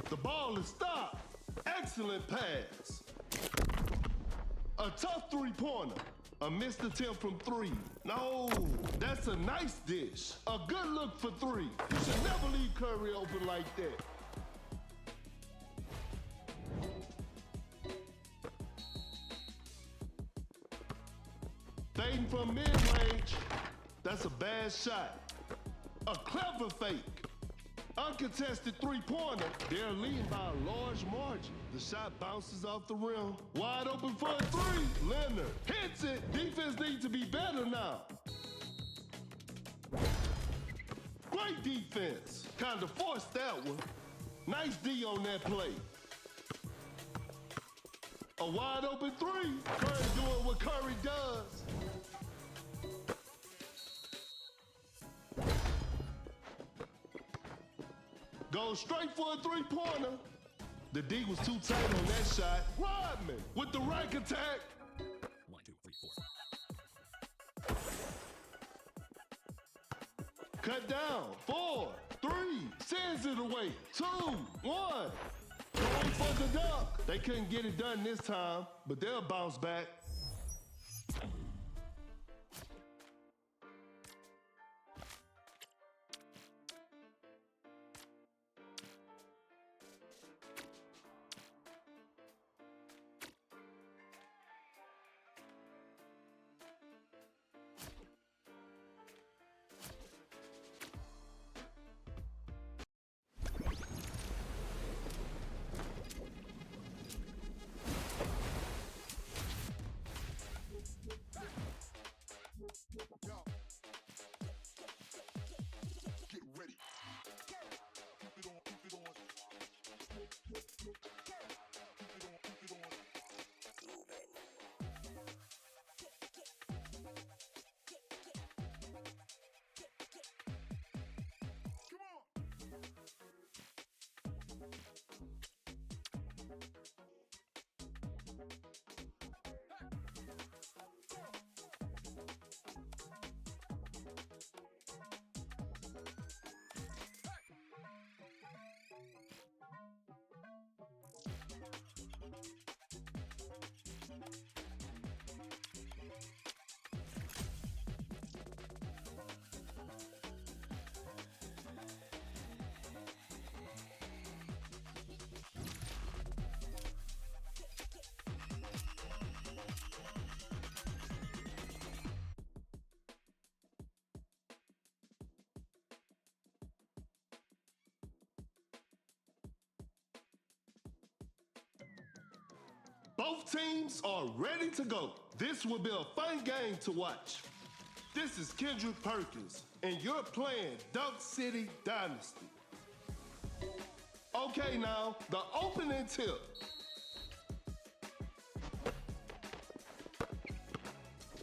The ball is stopped. Excellent pass. A tough three-pointer. A missed attempt from three. No, that's a nice dish. A good look for three. You should never leave Curry open like that. Fading from mid-range. That's a bad shot. A clever fake. Uncontested three-pointer. They're leading by a large margin. The shot bounces off the rim. Wide open for a three. Leonard hits it. Defense needs to be better now. Great defense. Kind of forced that one. Nice D on that play. A wide open three. Curry doing what Curry does. Goes straight for a three-pointer. The D was too tight on that shot. Rodman with the right attack. 1, 2, 3, 4. Cut down. 4, 3. Sends it away. 2, 1. Going for the dunk. They couldn't get it done this time, but they'll bounce back. Yo. Get ready. Keep it on, keep it on. Keep it on, keep it on. Come on. Both teams are ready to go. This will be a fun game to watch. This is Kendrick Perkins, and you're playing Dunk City Dynasty. Okay, now, the opening tip.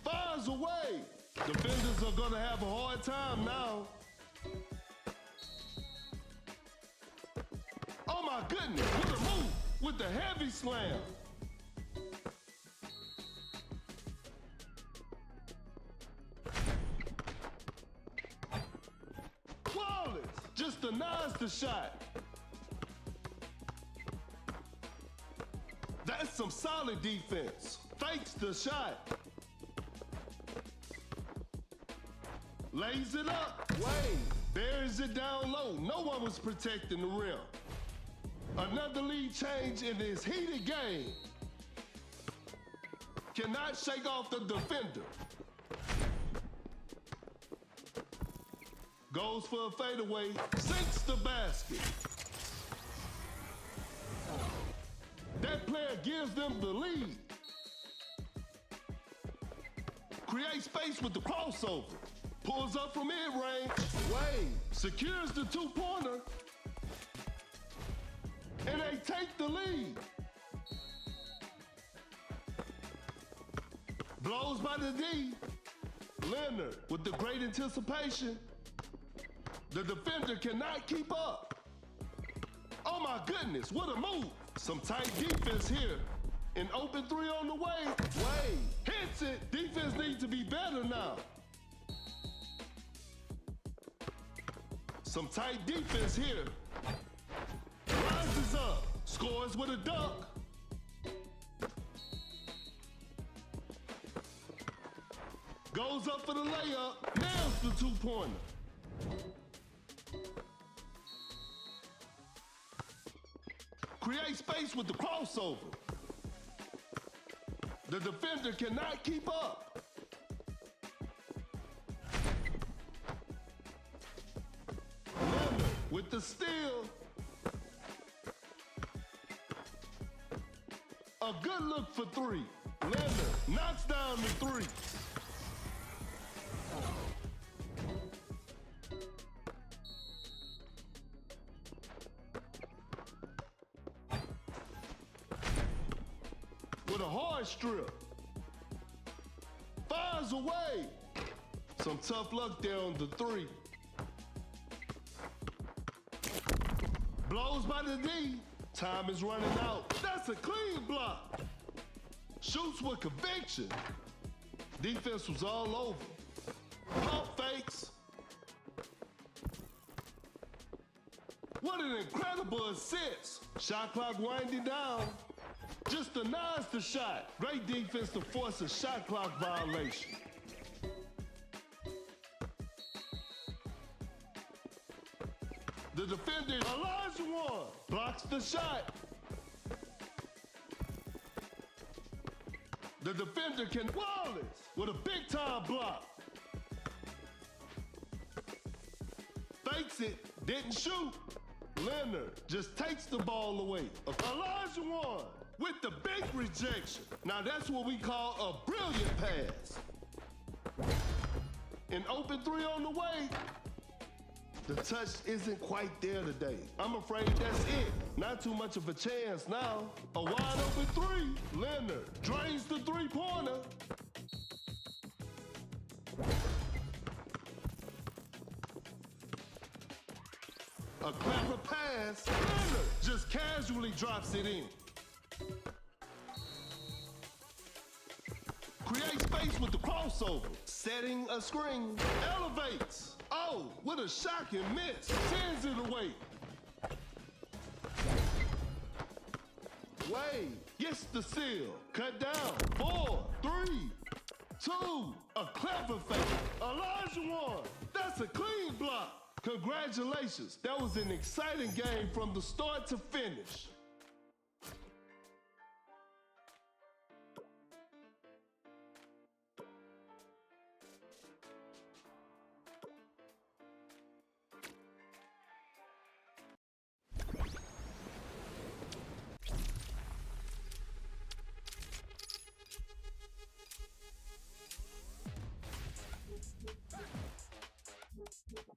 Fires away. Defenders are gonna have a hard time now. Oh my goodness, what a move with the heavy slam. Flawless, just denies the shot. That's some solid defense. Fakes the shot. Lays it up. Wade buries it down low. No one was protecting the rim. Another lead change in this heated game. Cannot shake off the defender. Goes for a fadeaway. Sinks the basket. That player gives them the lead. Create space with the crossover. Pulls up from mid-range. Wade secures the two-pointer. And they take the lead. Blows by the D. Leonard with the great anticipation. The defender cannot keep up. Oh my goodness, what a move. Some tight defense here. An open three on the way. Wade hits it. Defense needs to be better now. Some tight defense here. Rises up. Scores with a dunk. Goes up for the layup. Nails the two-pointer. Create space with the crossover. The defender cannot keep up. Leonard with the steal. A good look for three. Leonard knocks down the three. With a hard strip. Fires away. Some tough luck there on the three. Blows by the D. Time is running out. That's a clean block. Shoots with conviction. Defense was all over. Pump fakes. What an incredible assist. Shot clock winding down. Just denies the shot. Great defense to force a shot clock violation. The defender, Elijah blocks the shot. The defender can Wallace with a big time block. Fakes it, didn't shoot. Leonard just takes the ball away. Elijah with the big rejection. Now that's what we call a brilliant pass. An open three on the way. The touch isn't quite there today. I'm afraid that's it. Not too much of a chance now. A wide open three. Leonard drains the three-pointer. A clever pass. Leonard just casually drops it in. Create space with the crossover. Setting a screen. Elevates. Oh, what a shocking miss. Sends it away. Wade gets the seal. Cut down. 4, 3, 2. A clever fake. Elijah That's a clean block. Congratulations. That was an exciting game from the start to finish.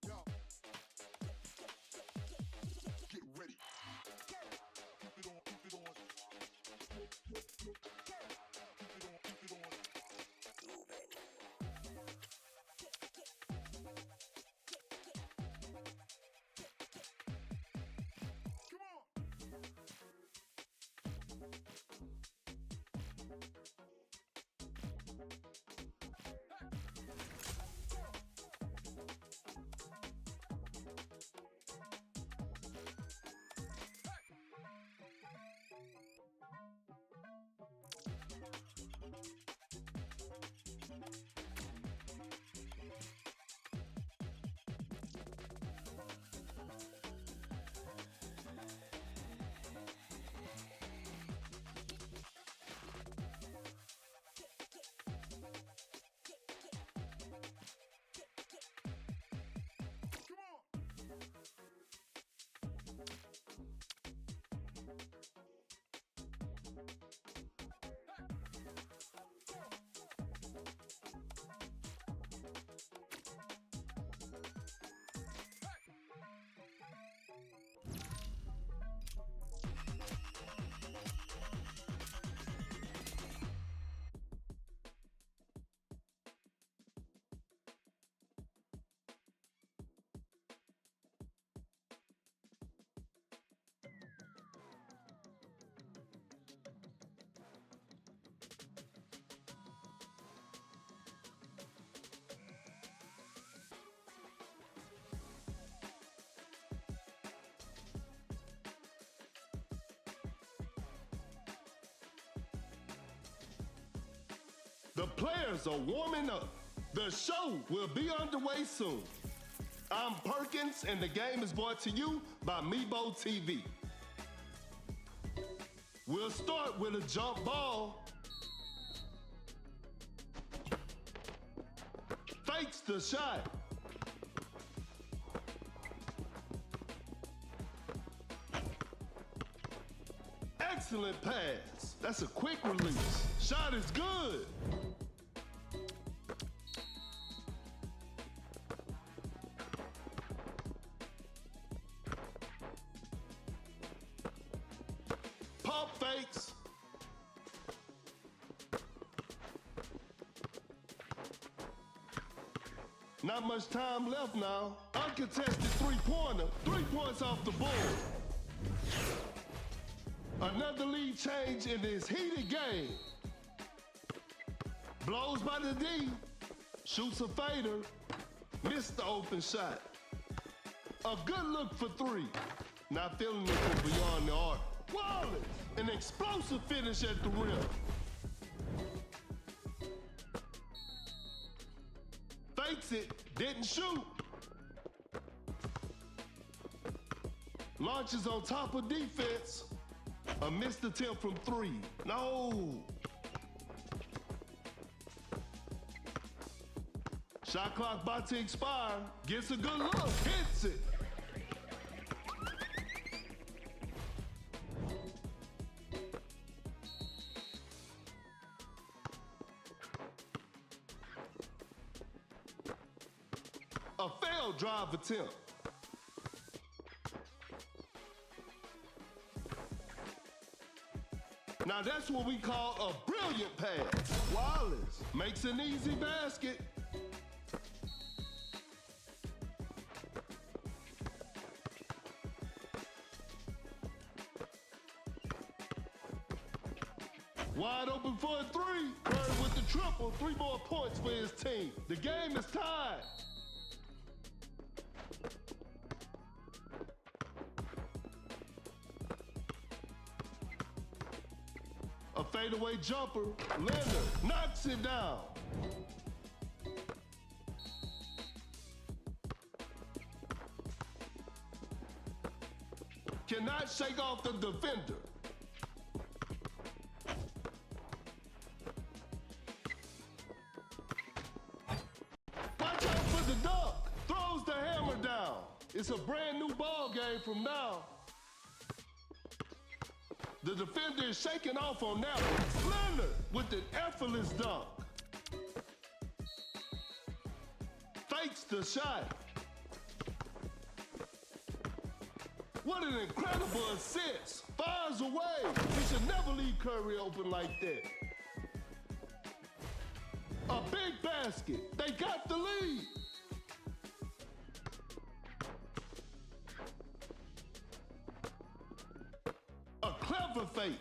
Yo. Get ready. The players are warming up. The show will be underway soon. I'm Perkins, and the game is brought to you by Meebo TV. We'll start with a jump ball. Fakes the shot. Excellent pass. That's a quick release. Shot is good. Pump fakes. Not much time left now. Uncontested three-pointer. 3 points off the board. Another lead change in this heated game. Blows by the D. Shoots a fader. Missed the open shot. A good look for 3. Not feeling it from beyond the arc. Wallace! An explosive finish at the rim. Fakes it. Didn't shoot. Launches on top of defense. A missed attempt from 3. No. Shot clock about to expire. Gets a good look. Hits it. A failed drive attempt. Now that's what we call a brilliant pass. Wallace makes an easy basket. Wide open for a 3. Curry with the triple. 3 more points for his team. The game is tied. A fadeaway jumper. Leonard knocks it down. Cannot shake off the defender. Watch out for the dunk. Throws the hammer down. It's a brand new ball game from now. The defender is shaking off on that one. Leonard with an effortless dunk. Fakes the shot. What an incredible assist. Fires away. He should never leave Curry open like that. A big basket. They got the lead. A clever fake.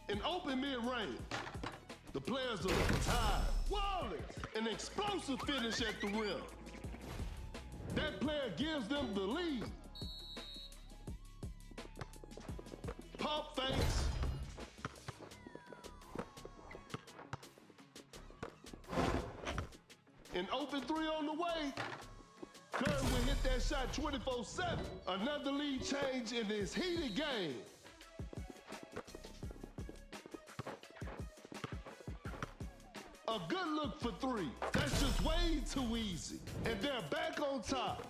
An open mid-range. The players are tied. Wallace, an explosive finish at the rim. That player gives them the lead. Pump fakes. An open 3 on the way. Curry will hit that shot 24/7. Another lead change in this heated game. A good look for 3. That's just way too easy. And they're back on top.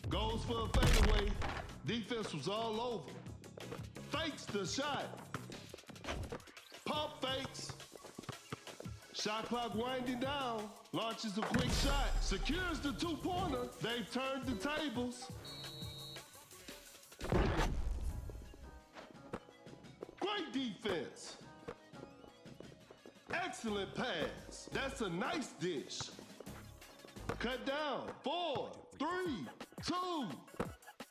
Goes for a fadeaway. Defense was all over. Fakes the shot. Pump fakes. Shot clock winding down. Launches a quick shot. Secures the 2-pointer. They've turned the tables. Great defense. Excellent pass. That's a nice dish. Cut down. 4, 3, 2.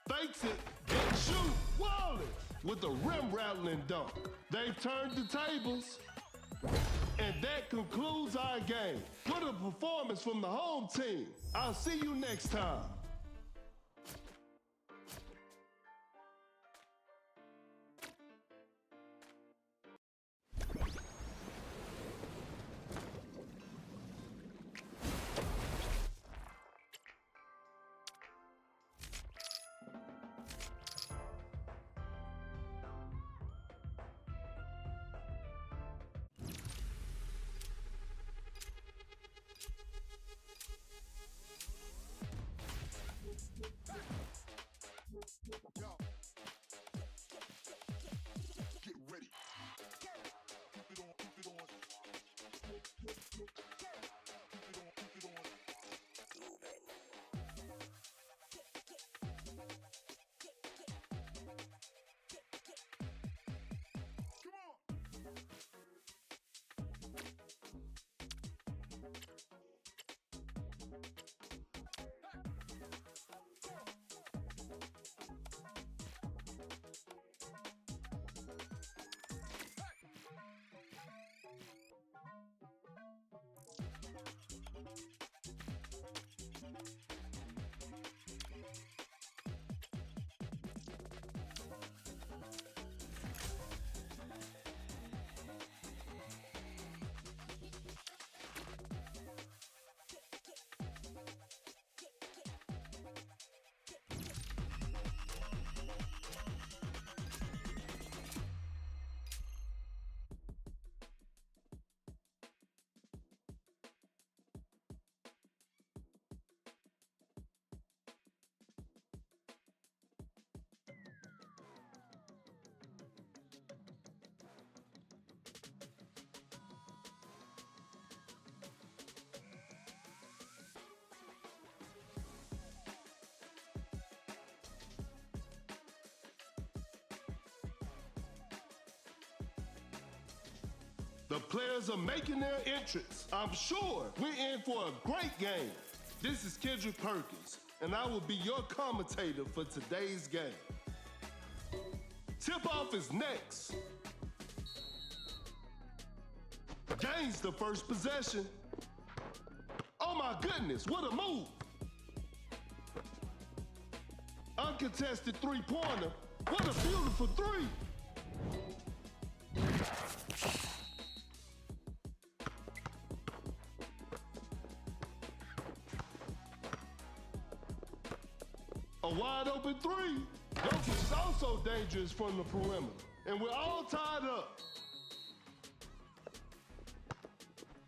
Fakes it. Didn't shoot. Wallace with a rim-rattling dunk. They've turned the tables. And that concludes our game. What a performance from the home team. I'll see you next time. The players are making their entrance. I'm sure we're in for a great game. This is Kendrick Perkins, and I will be your commentator for today's game. Tip-off is next. Gains the first possession. Oh my goodness, what a move. Uncontested three-pointer. What a beautiful three. A wide open three. Jokic is also dangerous from the perimeter. And we're all tied up.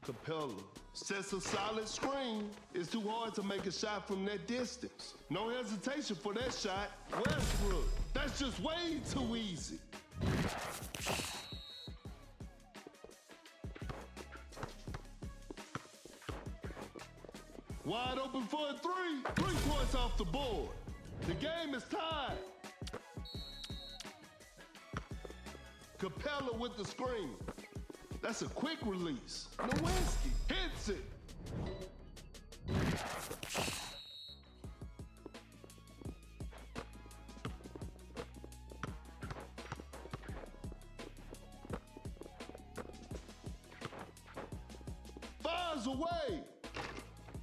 Capella sets a solid screen. It's too hard to make a shot from that distance. No hesitation for that shot. Westbrook, that's just way too easy. Wide open for a three. 3 points off the board. The game is tied. Capella with the screen. That's a quick release. Nowinski hits it. Fires away.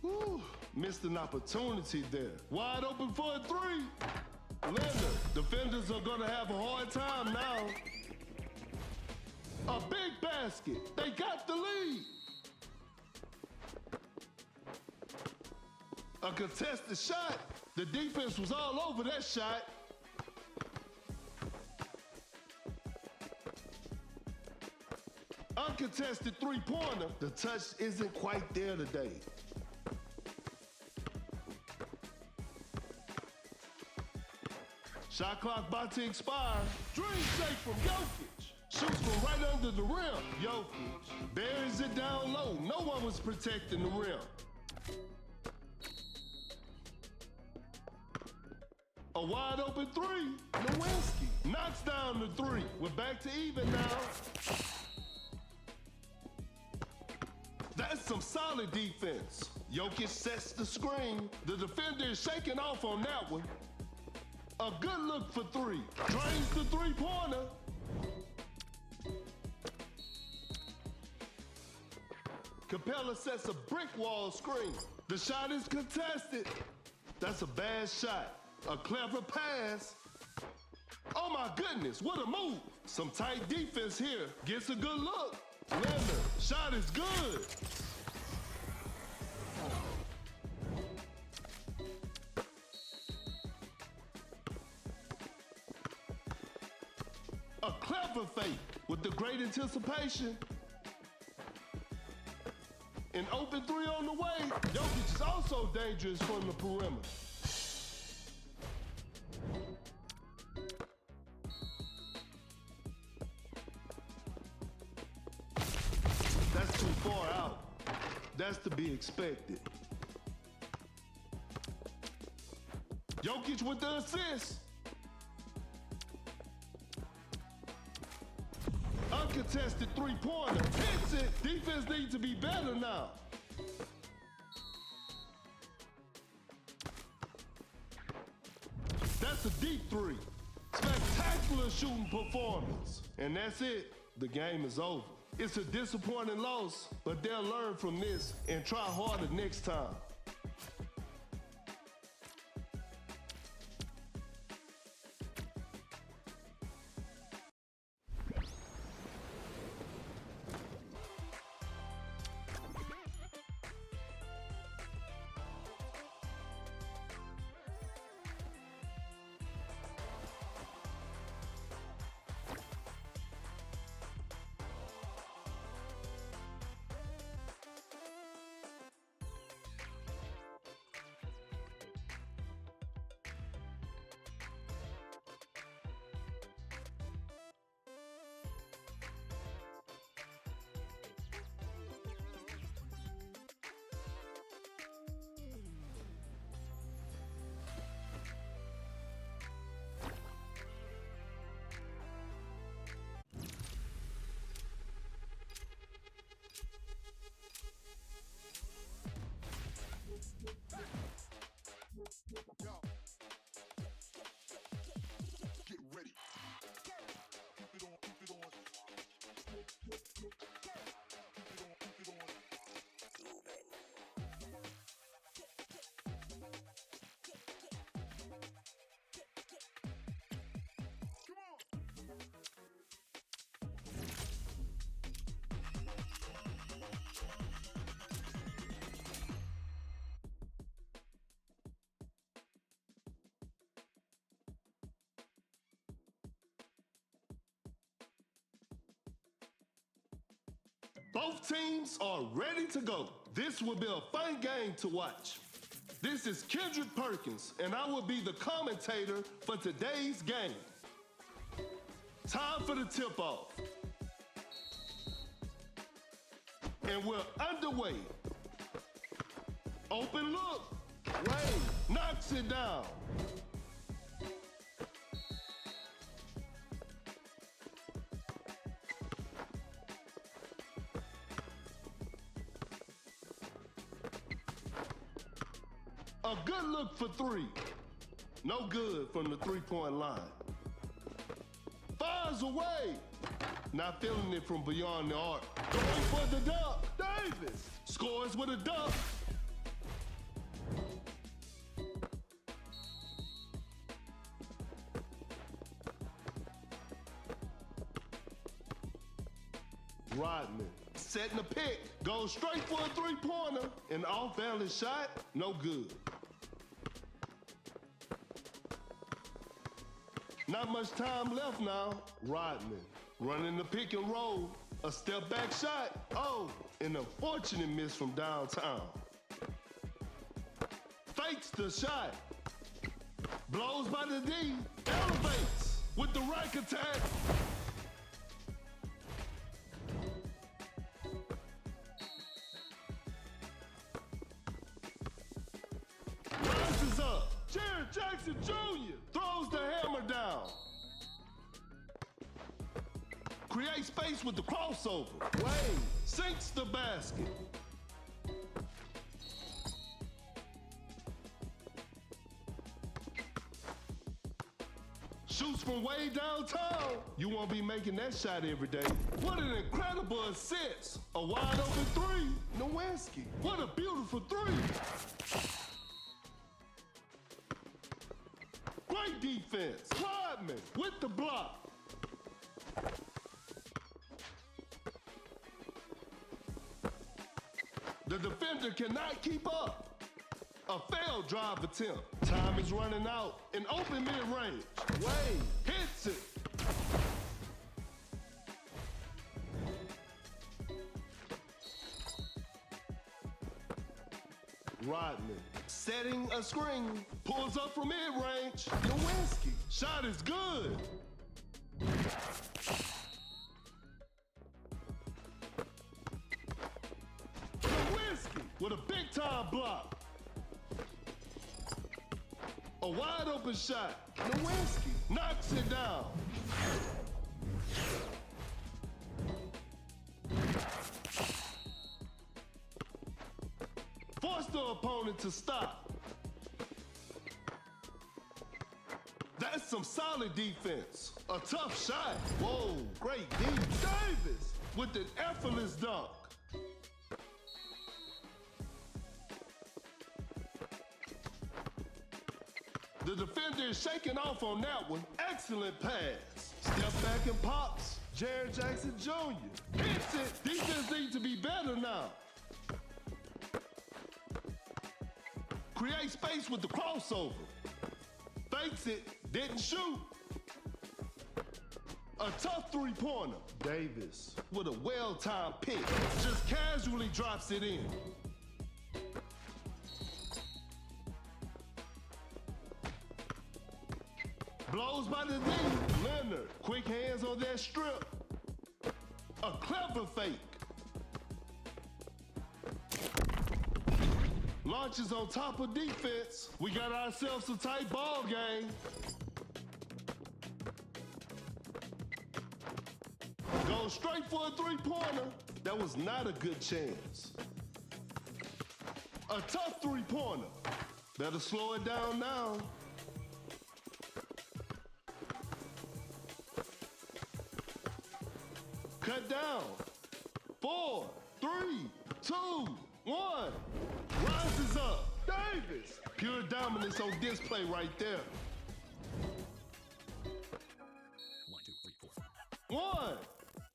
Whew, missed an opportunity there. Wide open for a three. Leonard, defenders are gonna have a hard time now. A big basket. They got the lead. A contested shot. The defense was all over that shot. Uncontested three-pointer. The touch isn't quite there today. Shot clock about to expire. Dream shake from Jokic. Shoots from right under the rim. Jokic buries it down low. No one was protecting the rim. A wide open three. Nowinski knocks down the three. We're back to even now. That's some solid defense. Jokic sets the screen. The defender is shaking off on that one. A good look for three. Drains the three-pointer. Capella sets a brick wall screen. The shot is contested. That's a bad shot. A clever pass. Oh my goodness, what a move. Some tight defense here. Gets a good look. Leonard, shot is good. A clever fake with the great anticipation. An open three on the way. Jokic is also dangerous from the perimeter. That's too far out. That's to be expected. Jokic with the assist. Uncontested three-pointer. Hits it. Defense needs to be better now. That's a deep three. Spectacular shooting performance. And that's it. The game is over. It's a disappointing loss, but they'll learn from this and try harder next time. Both teams are ready to go. This will be a fun game to watch. This is Kendrick Perkins, and I will be the commentator for today's game. Time for the tip-off. And we're underway. Open look. Wade knocks it down. A good look for three. No good from the three-point line. Fires away. Not feeling it from beyond the arc. Going for the dunk. Davis scores with a dunk. Rodman setting a pick. Goes straight for a three-pointer. An off-balance shot. No good. Not much time left now. Rodman running the pick and roll. A step back shot. Oh, an unfortunate miss from downtown. Fakes the shot. Blows by the D. Elevates with the rack attack. Rises up. Jared Jackson Jr. throws the hammer down. Creates space with the crossover. Wade sinks the basket. Shoots from way downtown. You won't be making that shot every day. What an incredible assist. A wide open three. Nowinski. What a beautiful three. Great defense. Rodman with the block. The defender cannot keep up. A failed drive attempt. Time is running out. An open mid-range. Wade hits it. Rodman setting a screen. Pulls up from mid-range. Nowinski. Shot is good. Nowinski with a big-time block. A wide open shot. Nowinski knocks it down. Force the opponent to stop. That's some solid defense. A tough shot. Whoa, great D. Davis with an effortless dunk. The defender is shaking off on that one. Excellent pass. Step back and pops. Jared Jackson Jr. hits it. Defense needs to be better now. Create space with the crossover. Fakes it, didn't shoot. A tough three-pointer. Davis with a well-timed pick. Just casually drops it in. Blows by the D. Leonard, quick hands on that strip. A clever fake. Launches on top of defense. We got ourselves a tight ball game. Goes straight for a three-pointer. That was not a good chance. A tough three-pointer. Better slow it down now. Cut down. 4, 3, 2, 1. Rises up. Davis. Pure dominance on display right there. 1, 2, 3, 4. 1.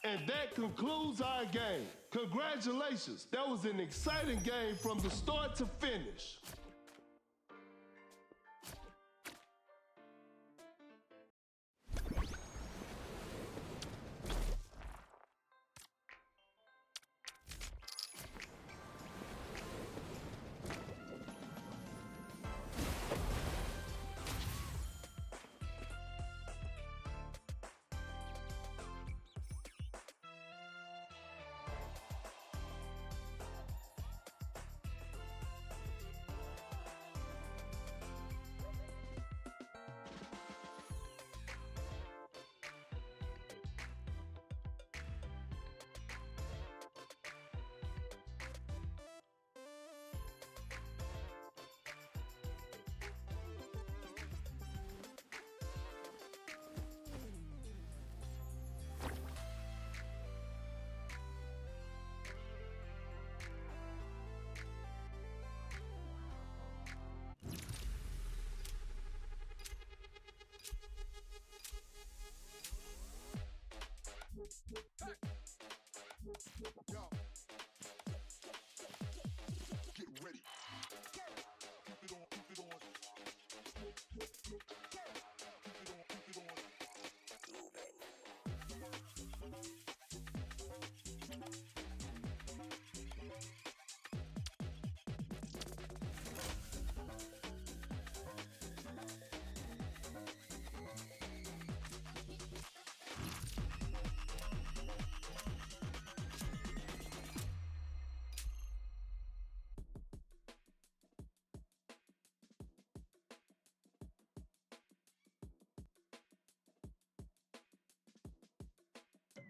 And that concludes our game. Congratulations. That was an exciting game from the start to finish.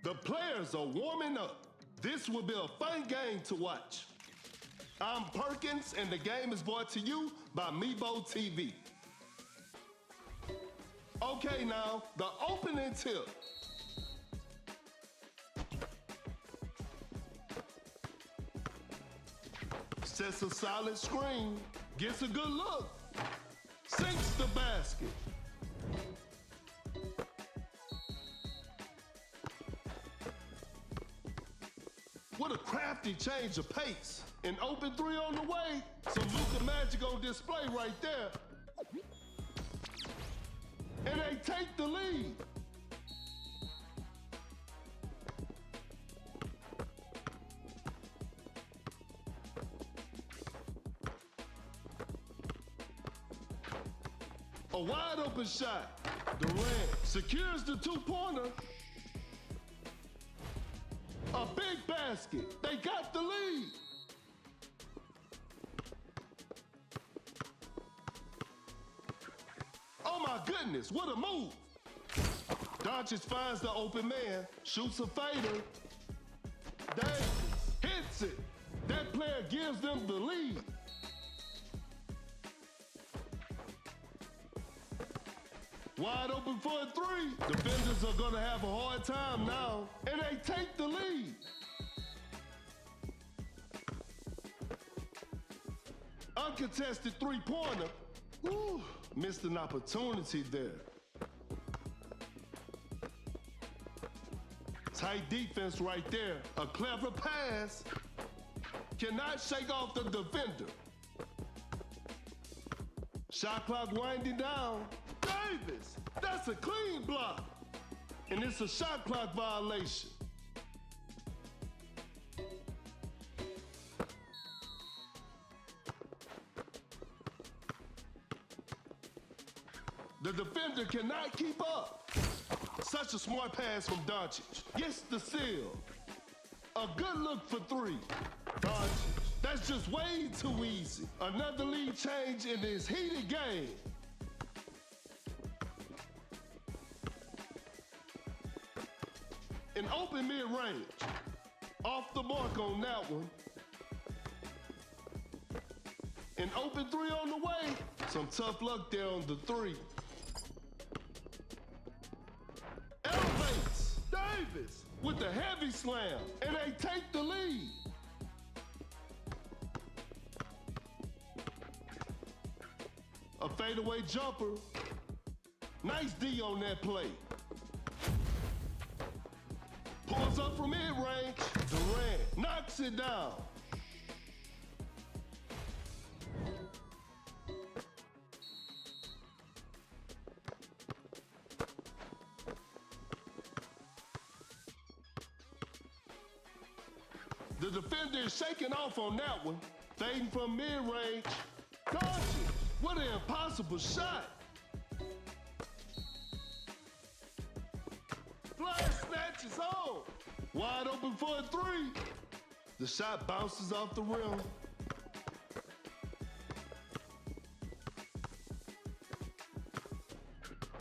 The players are warming up. This will be a fun game to watch. I'm Perkins, and the game is brought to you by Meebo TV. Okay, now, the opening tip. Sets a solid screen, gets a good look, sinks the basket. What a crafty change of pace. An open three on the way. Some Luka magic on display right there. And they take the lead. A wide open shot. Durant secures the two-pointer. A big basket. They got the lead. Oh my goodness, what a move. Doncic finds the open man, shoots a fader. Davis hits it. That player gives them the lead. Wide open for a three. Defenders are gonna have a hard time now, and they take the lead. Uncontested three-pointer. Whew, missed an opportunity there. Tight defense right there. A clever pass. Cannot shake off the defender. Shot clock winding down. Davis, that's a clean block. And it's a shot clock violation. The defender cannot keep up. Such a smart pass from Doncic. Gets the steal. A good look for three. Doncic, that's just way too easy. Another lead change in this heated game. An open mid-range. Off the mark on that one. An open three on the way. Some tough luck there on the three. Elevates. Davis with the heavy slam. And they take the lead. A fadeaway jumper. Nice D on that play. Pulls up from mid-range. Durant knocks it down. The defender is shaking off on that one. Fading from mid-range. Doncic, what an impossible shot. Flash snatches on. Wide open for a three. The shot bounces off the rim.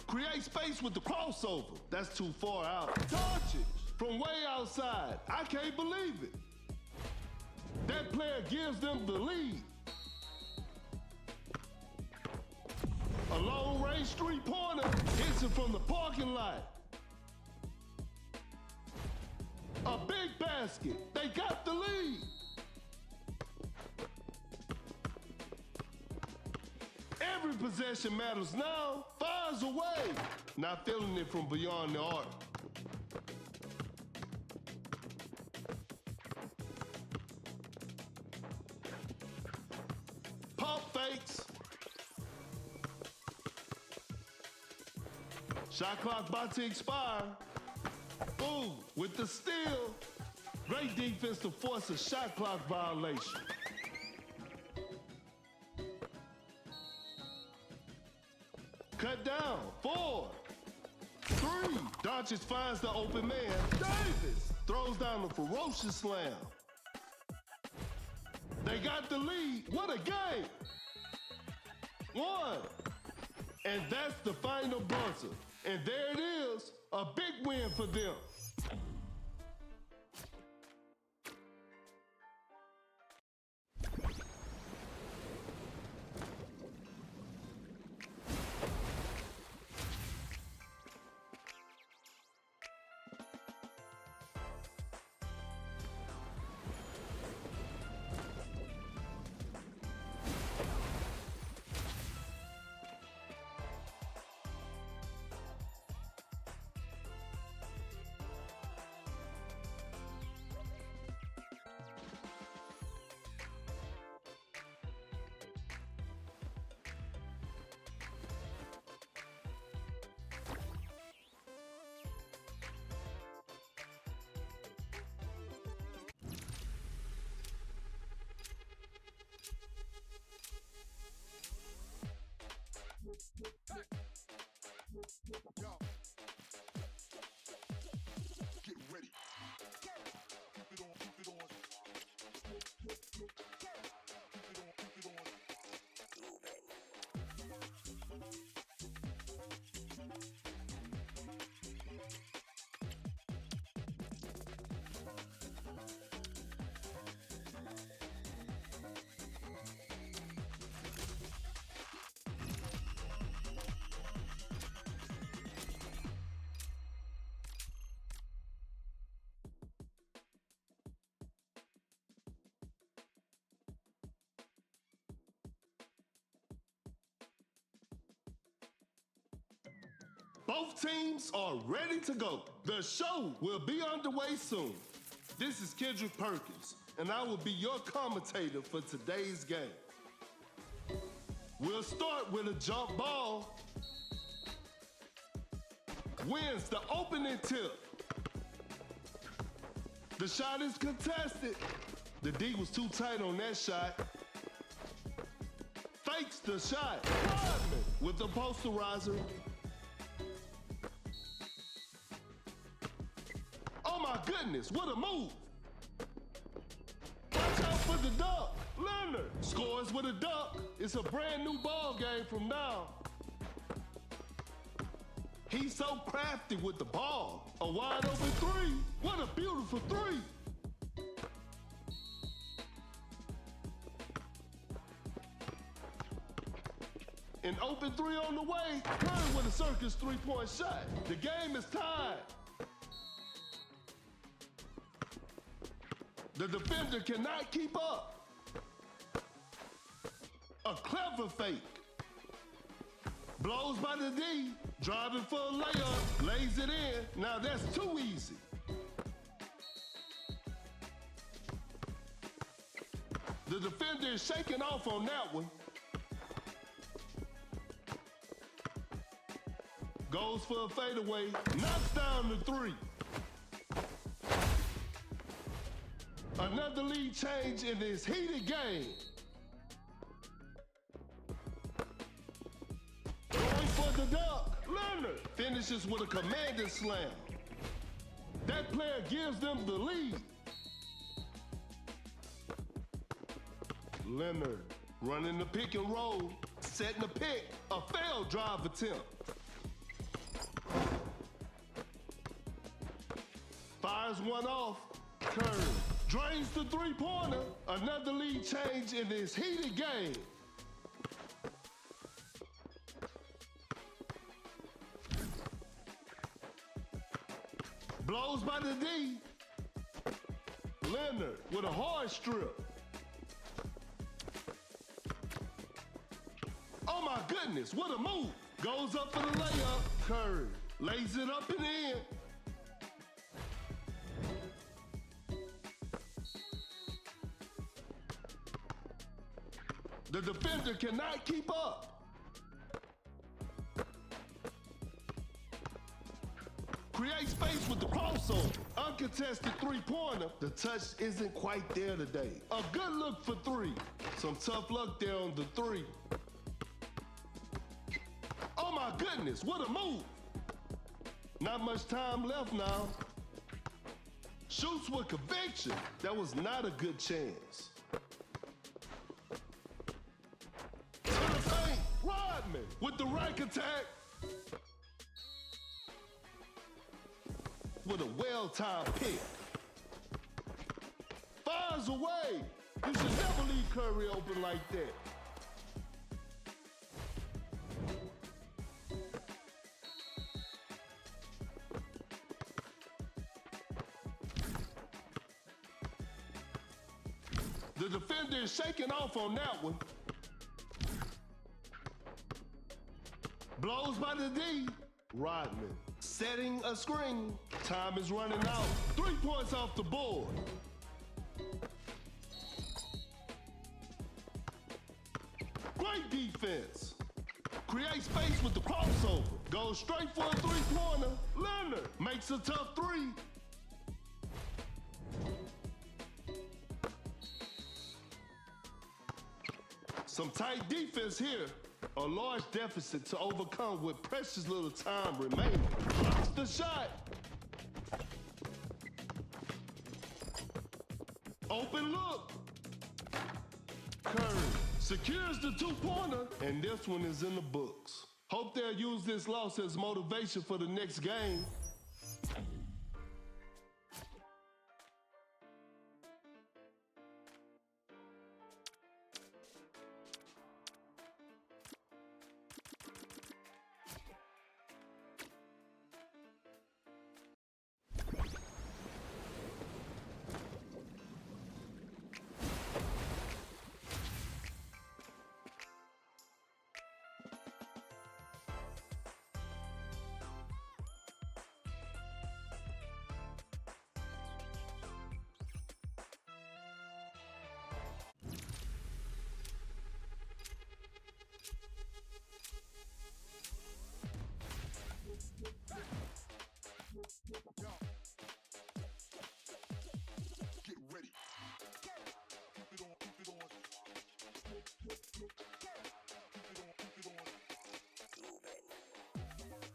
Create space with the crossover. That's too far out. Doncic from way outside. I can't believe it. That player gives them the lead. A long-range three-pointer hits it from the parking lot. A big basket. They got the lead. Every possession matters now. Fires away. Not feeling it from beyond the arc. Pump fakes. Shot clock about to expire. Boom, with the steal. Great defense to force a shot clock violation. Cut down, 4, 3. Doncic finds the open man. Davis throws down a ferocious slam. They got the lead. What a game. 1. And that's the final buzzer. And there it is, a big win for them. Yo. Get ready. Keep it on, keep it on. Keep it on, keep it on. Both teams are ready to go. The show will be underway soon. This is Kendrick Perkins, and I will be your commentator for today's game. We'll start with a jump ball. Wins the opening tip. The shot is contested. The D was too tight on that shot. Fakes the shot. Rodman with the posterizer. Oh my goodness, what a move. Watch out for the dunk. Leonard scores with a dunk. It's a brand new ball game from now. He's so crafty with the ball. A wide open three. What a beautiful three. An open three on the way. Curry with a circus three-point shot. The game is tied. The defender cannot keep up. A clever fake. Blows by the D. Driving for a layup. Lays it in. Now that's too easy. The defender is shaking off on that one. Goes for a fadeaway. Knocks down the three. Another lead change in this heated game. Going for the dunk. Leonard finishes with a commanding slam. That player gives them the lead. Leonard running the pick and roll. Setting the pick. A failed drive attempt. Fires one off. Curry drains the three-pointer. Another lead change in this heated game. Blows by the D. Leonard with a hard strip. Oh my goodness, what a move. Goes up for the layup. Curry lays it up and in. The defender cannot keep up. Create space with the crossover. Uncontested three-pointer. The touch isn't quite there today. A good look for three. Some tough luck there on the three. Oh my goodness, what a move. Not much time left now. Shoots with conviction. That was not a good chance. Rodman with the rack attack. With a well-timed pick. Fires away. You should never leave Curry open like that. The defender is shaking off on that one. Blows by the D. Rodman setting a screen. Time is running out. 3 points off the board. Great defense. Create space with the crossover. Goes straight for a three-pointer. Leonard makes a tough three. Some tight defense here. A large deficit to overcome with precious little time remaining. Blocks the shot. Open look. Curry secures the two-pointer, and this one is in the books. Hope they'll use this loss as motivation for the next game. Get ready. Keep it on, keep it on. Keep it on, keep it on. Come on.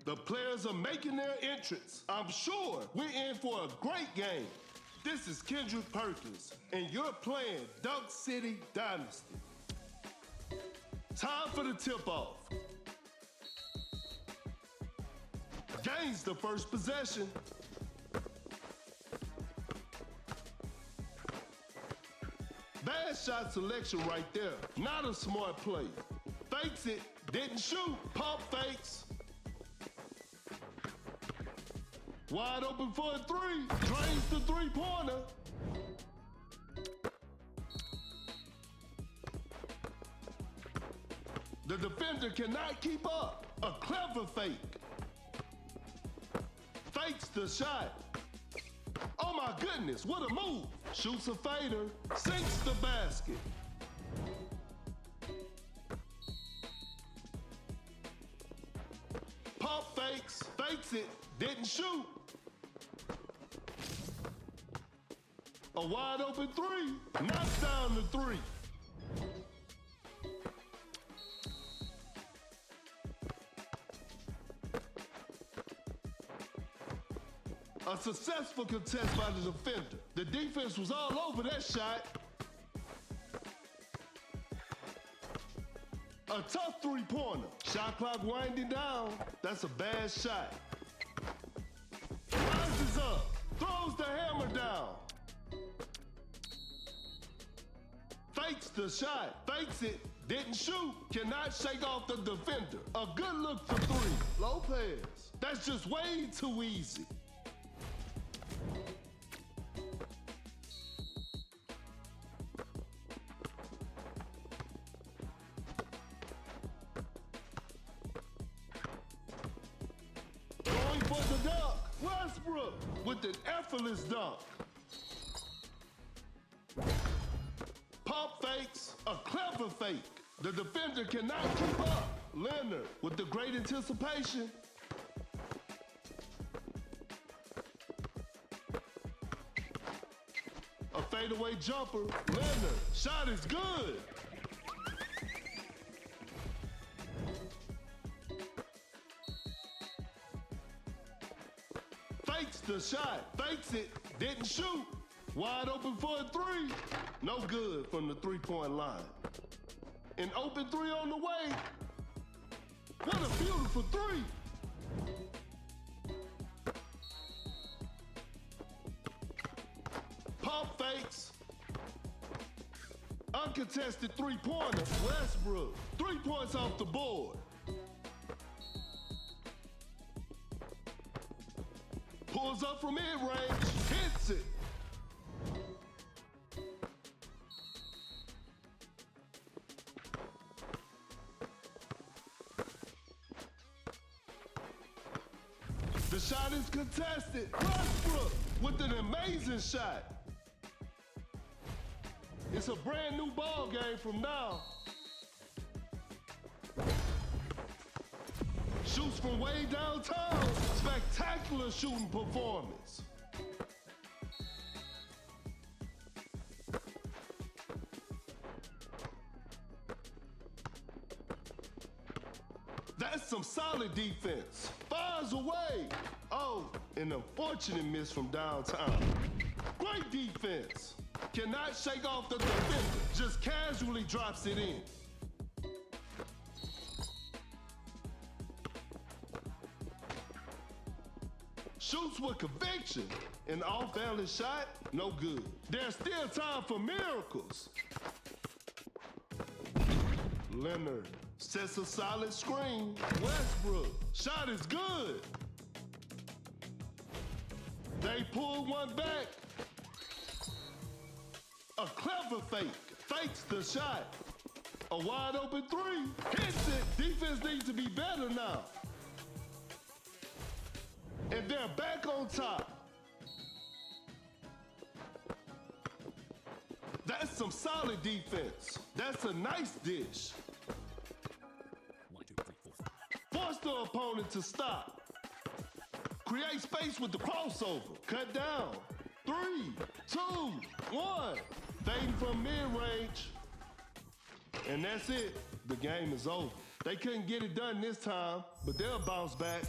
The players are making their entrance. I'm sure we're in for a great game. This is Kendrick Perkins, and you're playing Dunk City Dynasty. Time for the tip-off. Gains the first possession. Bad shot selection right there. Not a smart play. Fakes it, didn't shoot. Pump fakes. Wide open for a three. Drains the three-pointer. The defender cannot keep up. A clever fake. Fakes the shot. Oh my goodness, what a move. Shoots a fader, sinks the basket. Pump fakes, fakes it, didn't shoot. A wide open three, knocks down the three. A successful contest by the defender. The defense was all over that shot. A tough three-pointer. Shot clock winding down. That's a bad shot. Rises up. Throws the hammer down. Fakes the shot. Fakes it. Didn't shoot. Cannot shake off the defender. A good look for three. Lopez. That's just way too easy. Going for the dunk. Westbrook with an effortless dunk. Pump fakes, a clever fake. The defender cannot keep up. Leonard with the great anticipation. A fadeaway jumper. Leonard, shot is good. Fakes the shot, fakes it, didn't shoot. Wide open for a three. No good from the three-point line. An open three on the way. What a beautiful three. Pump fakes. Uncontested three-pointer, Westbrook. 3 points off the board. Pulls up from mid-range, hits it. The shot is contested. Westbrook with an amazing shot. It's a brand new ball game from now. Shoots from way downtown. Spectacular shooting performance. That's some solid defense. Fires away. Oh, an unfortunate miss from downtown. Great defense. Cannot shake off the defender. Just casually drops it in. Shoots with conviction. An off-balance shot, no good. There's still time for miracles. Leonard sets a solid screen. Westbrook, shot is good. They pull one back. A clever fake, fakes the shot. A wide open three, hits it. Defense needs to be better now. And they're back on top. That's some solid defense. That's a nice dish. 1, 2, 3, 4. Force the opponent to stop. Create space with the crossover. Cut down. 3, 2, 1. Fading from mid-range. And that's it. The game is over. They couldn't get it done this time, but they'll bounce back.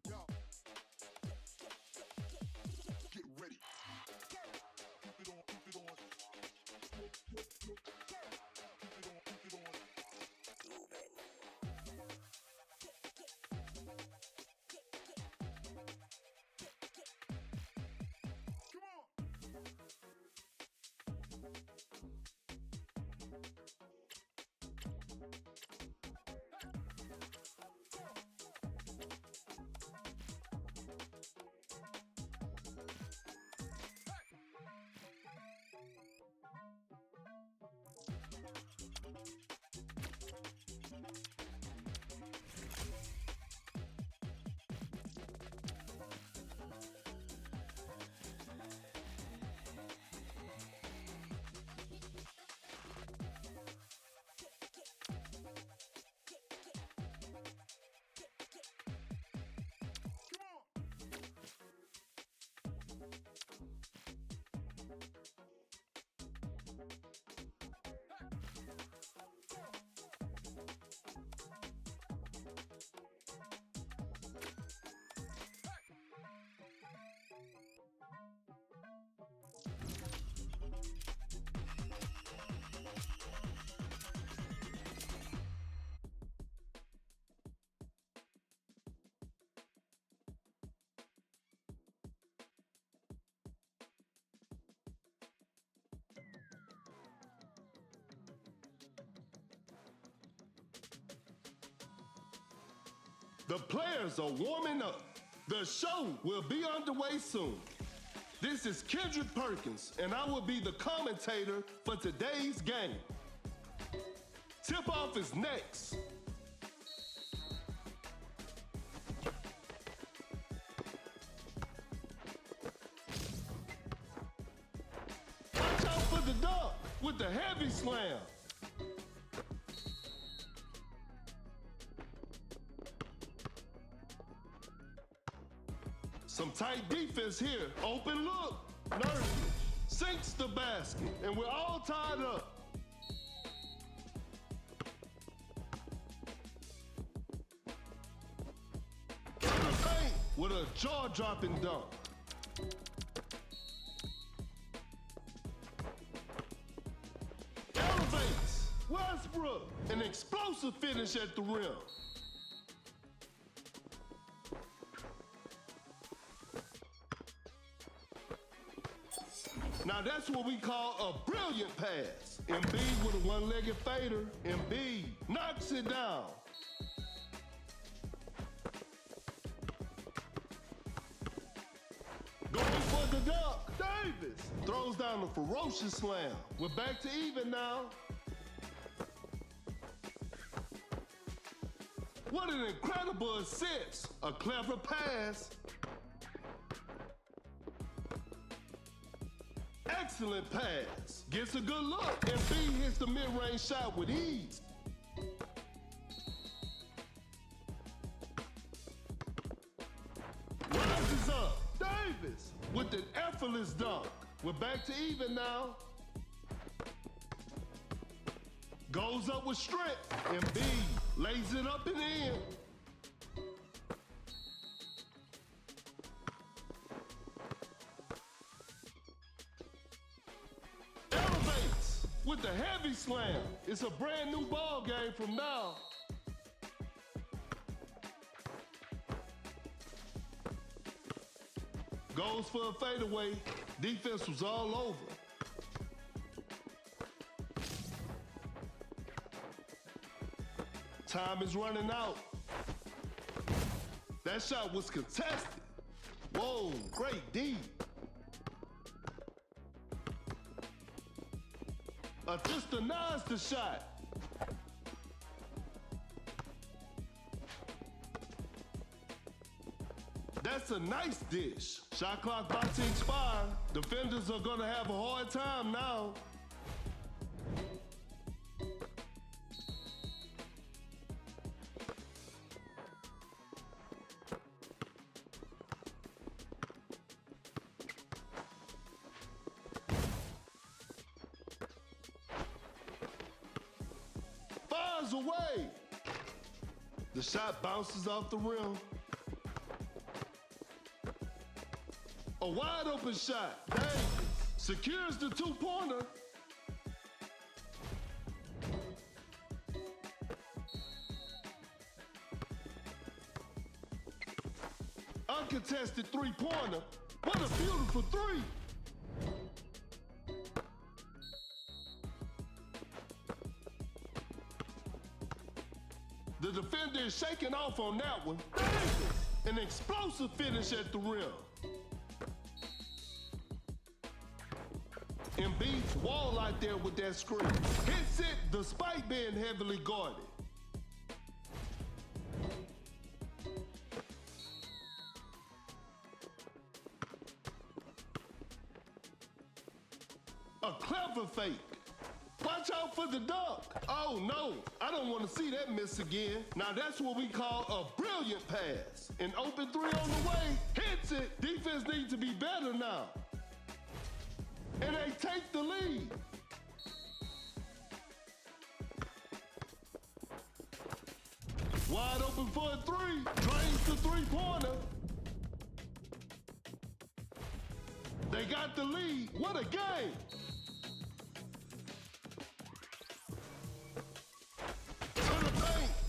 Yo. Get ready. Keep it on, keep it on. Keep it on, keep it on. Come on. The players are warming up. The show will be underway soon. This is Kendrick Perkins, and I will be the commentator for today's game. Tip-off is next. Watch out for the dunk with the heavy slam. Some tight defense here. Open look. Nurkic sinks the basket, and we're all tied up. To the paint with a jaw-dropping dunk. Elevates. Westbrook. An explosive finish at the rim. Now that's what we call a brilliant pass. Embiid with a one-legged fader. Embiid knocks it down. Going for the dunk. Davis throws down a ferocious slam. We're back to even now. What an incredible assist. A clever pass. Excellent pass. Gets a good look. And B hits the mid-range shot with ease. Rises up. Davis with an effortless dunk. We're back to even now. Goes up with strength. And B lays it up and in. With the heavy slam. It's a brand new ball game from now. Goes for a fadeaway. Defense was all over. Time is running out. That shot was contested. Whoa, great D. Just denies the shot. That's a nice dish. Shot clock about to expire. Defenders are gonna have a hard time now. Away. The shot bounces off the rim. A wide open shot. Davis secures the two-pointer. Uncontested three-pointer. What a beautiful three. The defender is shaking off on that one. Davis, an explosive finish at the rim. Embiid's wall out there with that screen. Hits it despite being heavily guarded. A clever fake. Watch out for the dunk. Oh no, I don't want to see that miss again. Now that's what we call a brilliant pass. An open three on the way, hits it. Defense needs to be better now. And they take the lead. Wide open for a three, drains the three-pointer. They got the lead. What a game.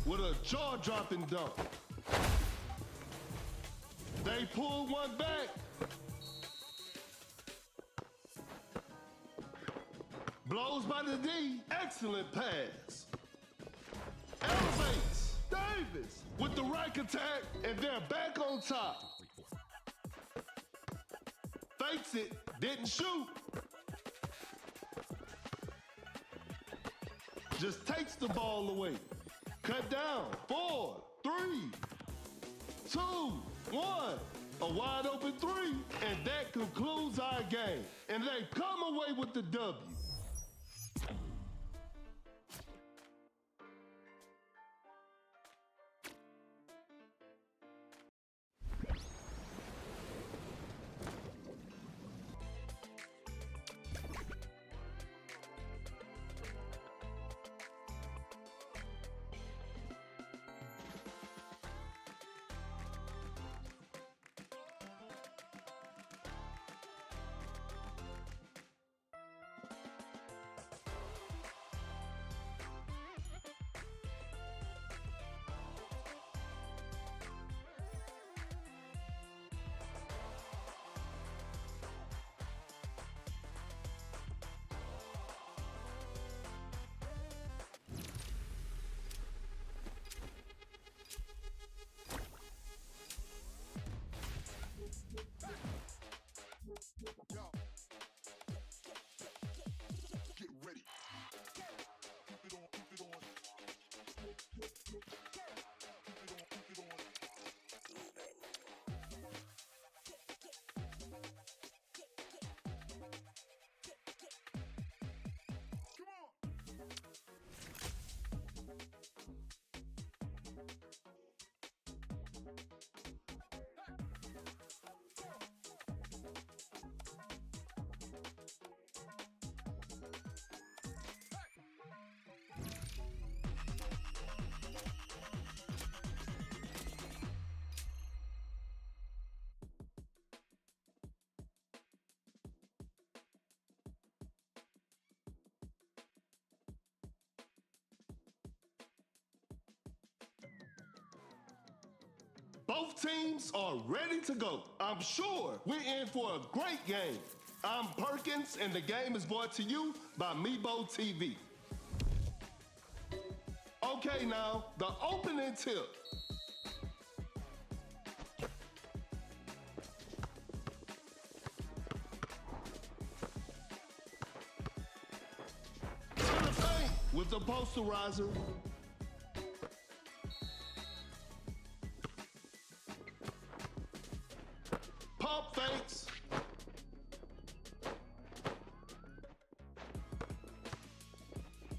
With a jaw-dropping dunk. They pull one back. Blows by the D. Excellent pass. Elevates. Davis with the right attack, and they're back on top. Fakes it, didn't shoot. Just takes the ball away. Cut down. 4, 3, 2, 1. A wide open three, and that concludes our game. And they come away with the W. Yo. Get ready. Keep it on, keep it on. Keep it on, keep it on. Come on. Both teams are ready to go. I'm sure we're in for a great game. I'm Perkins, and the game is brought to you by Meebo TV. Okay, now, the opening tip. To the paint with the posterizer. Pump fakes.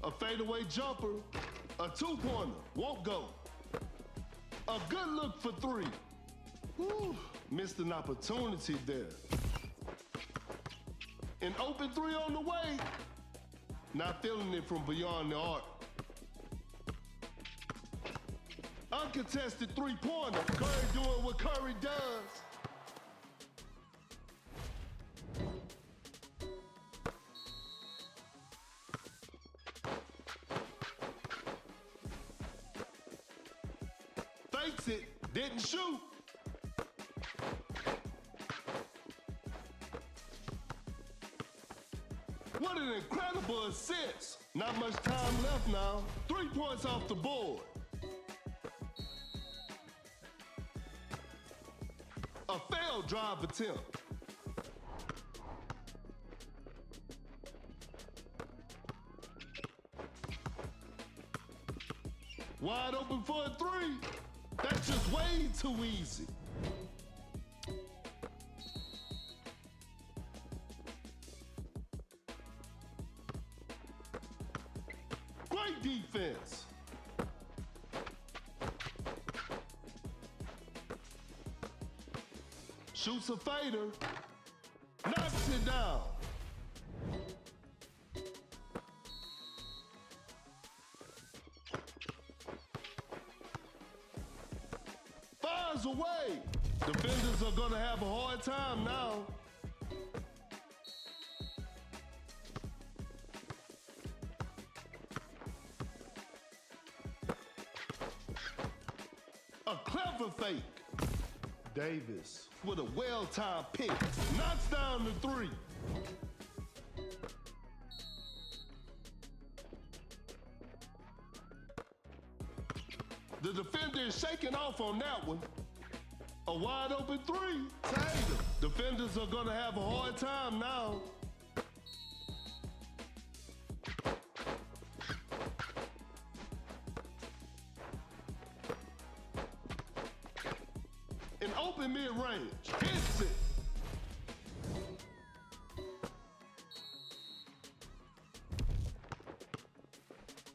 A fadeaway jumper. A two-pointer. Won't go. A good look for three. Whew, missed an opportunity there. An open three on the way. Not feeling it from beyond the arc. Uncontested three-pointer. Curry doing what Curry does. Fakes it, didn't shoot. What an incredible assist. Not much time left now. 3 points off the board. A failed drive attempt. Wide open for a three. That's just way too easy. Great defense. Shoots a fader. Knocks it down. Fires away. Defenders are gonna have a hard time now. A clever fake. Davis with a well-timed pick. Knocks down the three. The defender is shaking off on that one. A wide open three. Tatum. Defenders are gonna have a hard time now. An open mid-range. Hits it.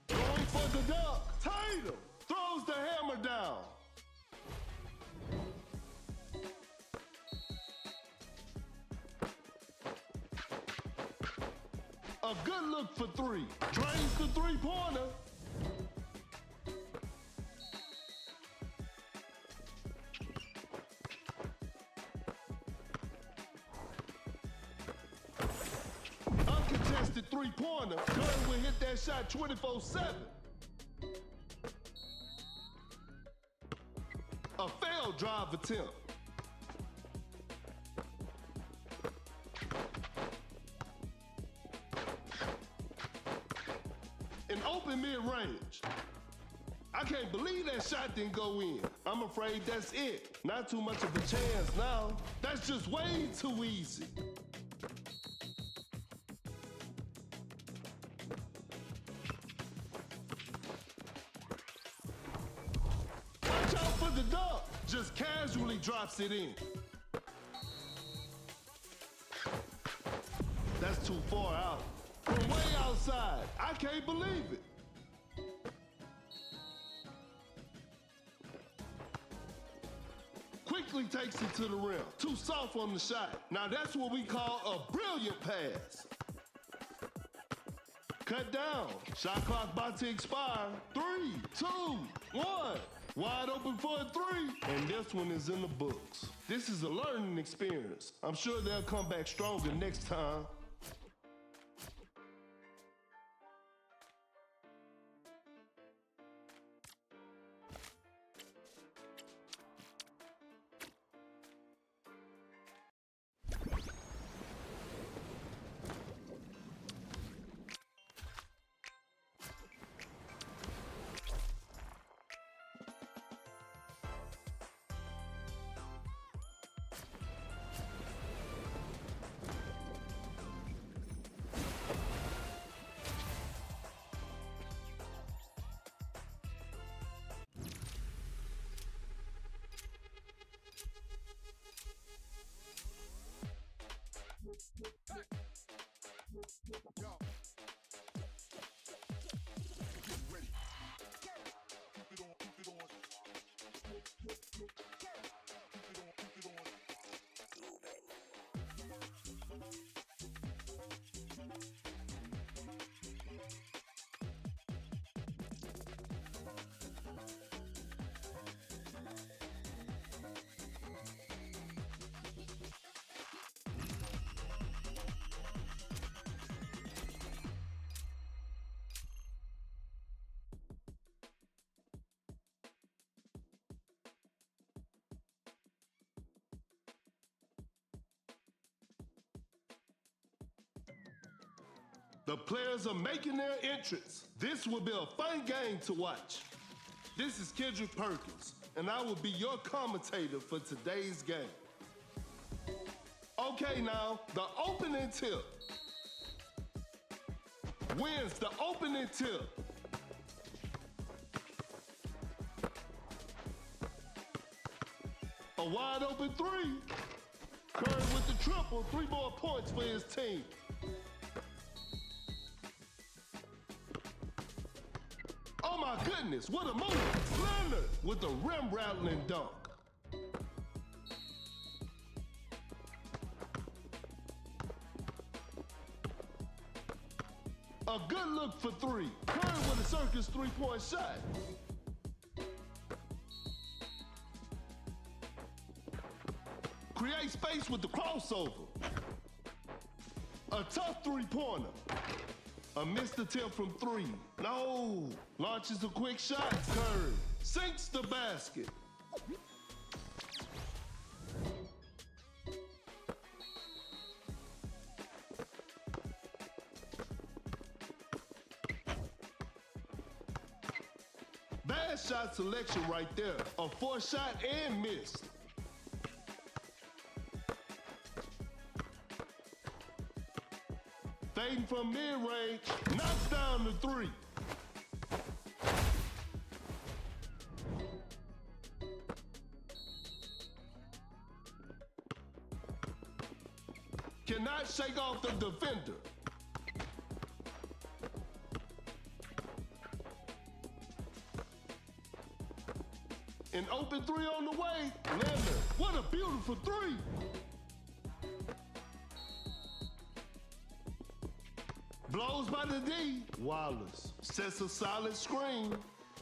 Going for the dunk. Tatum throws the hammer down. A good look for three. Drains the three-pointer. Uncontested three-pointer. Curry will hit that shot 24/7. A failed drive attempt. An open mid-range. I can't believe that shot didn't go in. I'm afraid that's it. Not too much of a chance now. That's just way too easy. Watch out for the dunk. Just casually drops it in. That's too far out. From way outside. I can't believe it. Quickly takes it to the rim. Too soft on the shot. Now that's what we call a brilliant pass. Cut down. Shot clock about to expire. 3, 2, 1. Wide open for a three. And this one is in the books. This is a learning experience. I'm sure they'll come back stronger next time. Yo. Get ready. Keep it on, keep it on. Keep it on, keep it on. The players are making their entrance. This will be a fun game to watch. This is Kendrick Perkins, and I will be your commentator for today's game. Okay, now, the opening tip. Wins the opening tip. A wide open three. Curry with the triple, 3 more points for his team. Oh my goodness, what a move. Leonard with a rim rattling dunk. A good look for three. Curry with a circus three-point shot. Create space with the crossover. A tough three-pointer. A missed attempt from three. No. Launches a quick shot. Curry sinks the basket. Bad shot selection right there. A 4 shot and missed. Fading from mid-range, knocks down the three. Cannot shake off the defender. An open three on the way. Leonard, what a beautiful three. Blows by the D. Wallace sets a solid screen.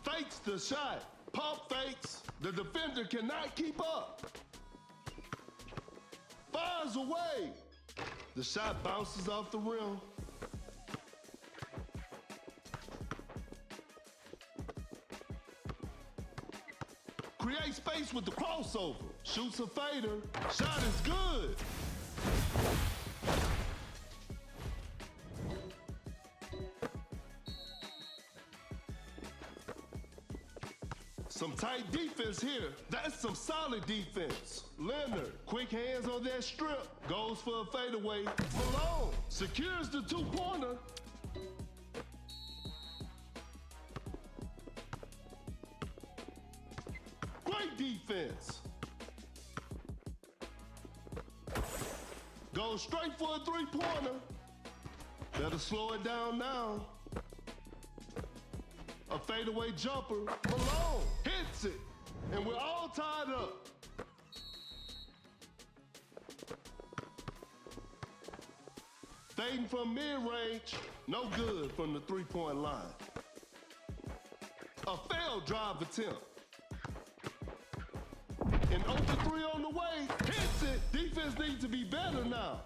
Fakes the shot. Pump fakes. The defender cannot keep up. Fires away. The shot bounces off the rim. Creates space with the crossover. Shoots a fader. Shot is good. Some tight defense here. That's some solid defense. Leonard, quick hands on that strip. Goes for a fadeaway. Malone secures the two-pointer. Great defense. Goes straight for a three-pointer. Better slow it down now. A fadeaway jumper. Malone hits it. And we're all tied up. Fading from mid-range. No good from the three-point line. A failed drive attempt. An open three on the way. Hits it. Defense needs to be better now.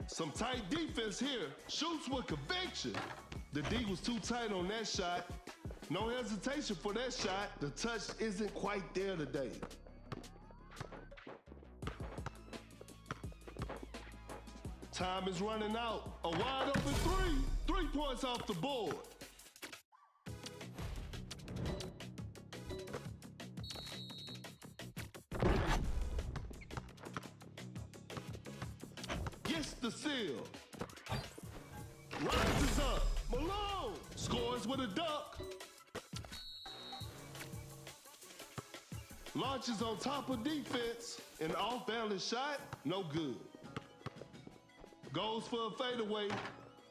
Some tight defense here. Shoots with conviction. The D was too tight on that shot. No hesitation for that shot. The touch isn't quite there today. Time is running out. A wide open three. 3 points off the board. Gets the seal. Rises up. Malone scores with a dunk. Launches on top of defense. An off-balance shot, no good. Goes for a fadeaway.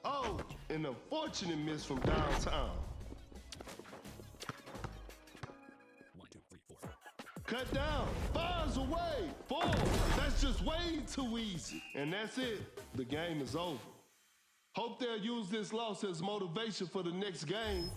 Oh, an unfortunate miss from downtown. 1, 2, 3, 4. Cut down, fires away, 4. That's just way too easy. And that's it, the game is over. Hope they'll use this loss as motivation for the next game.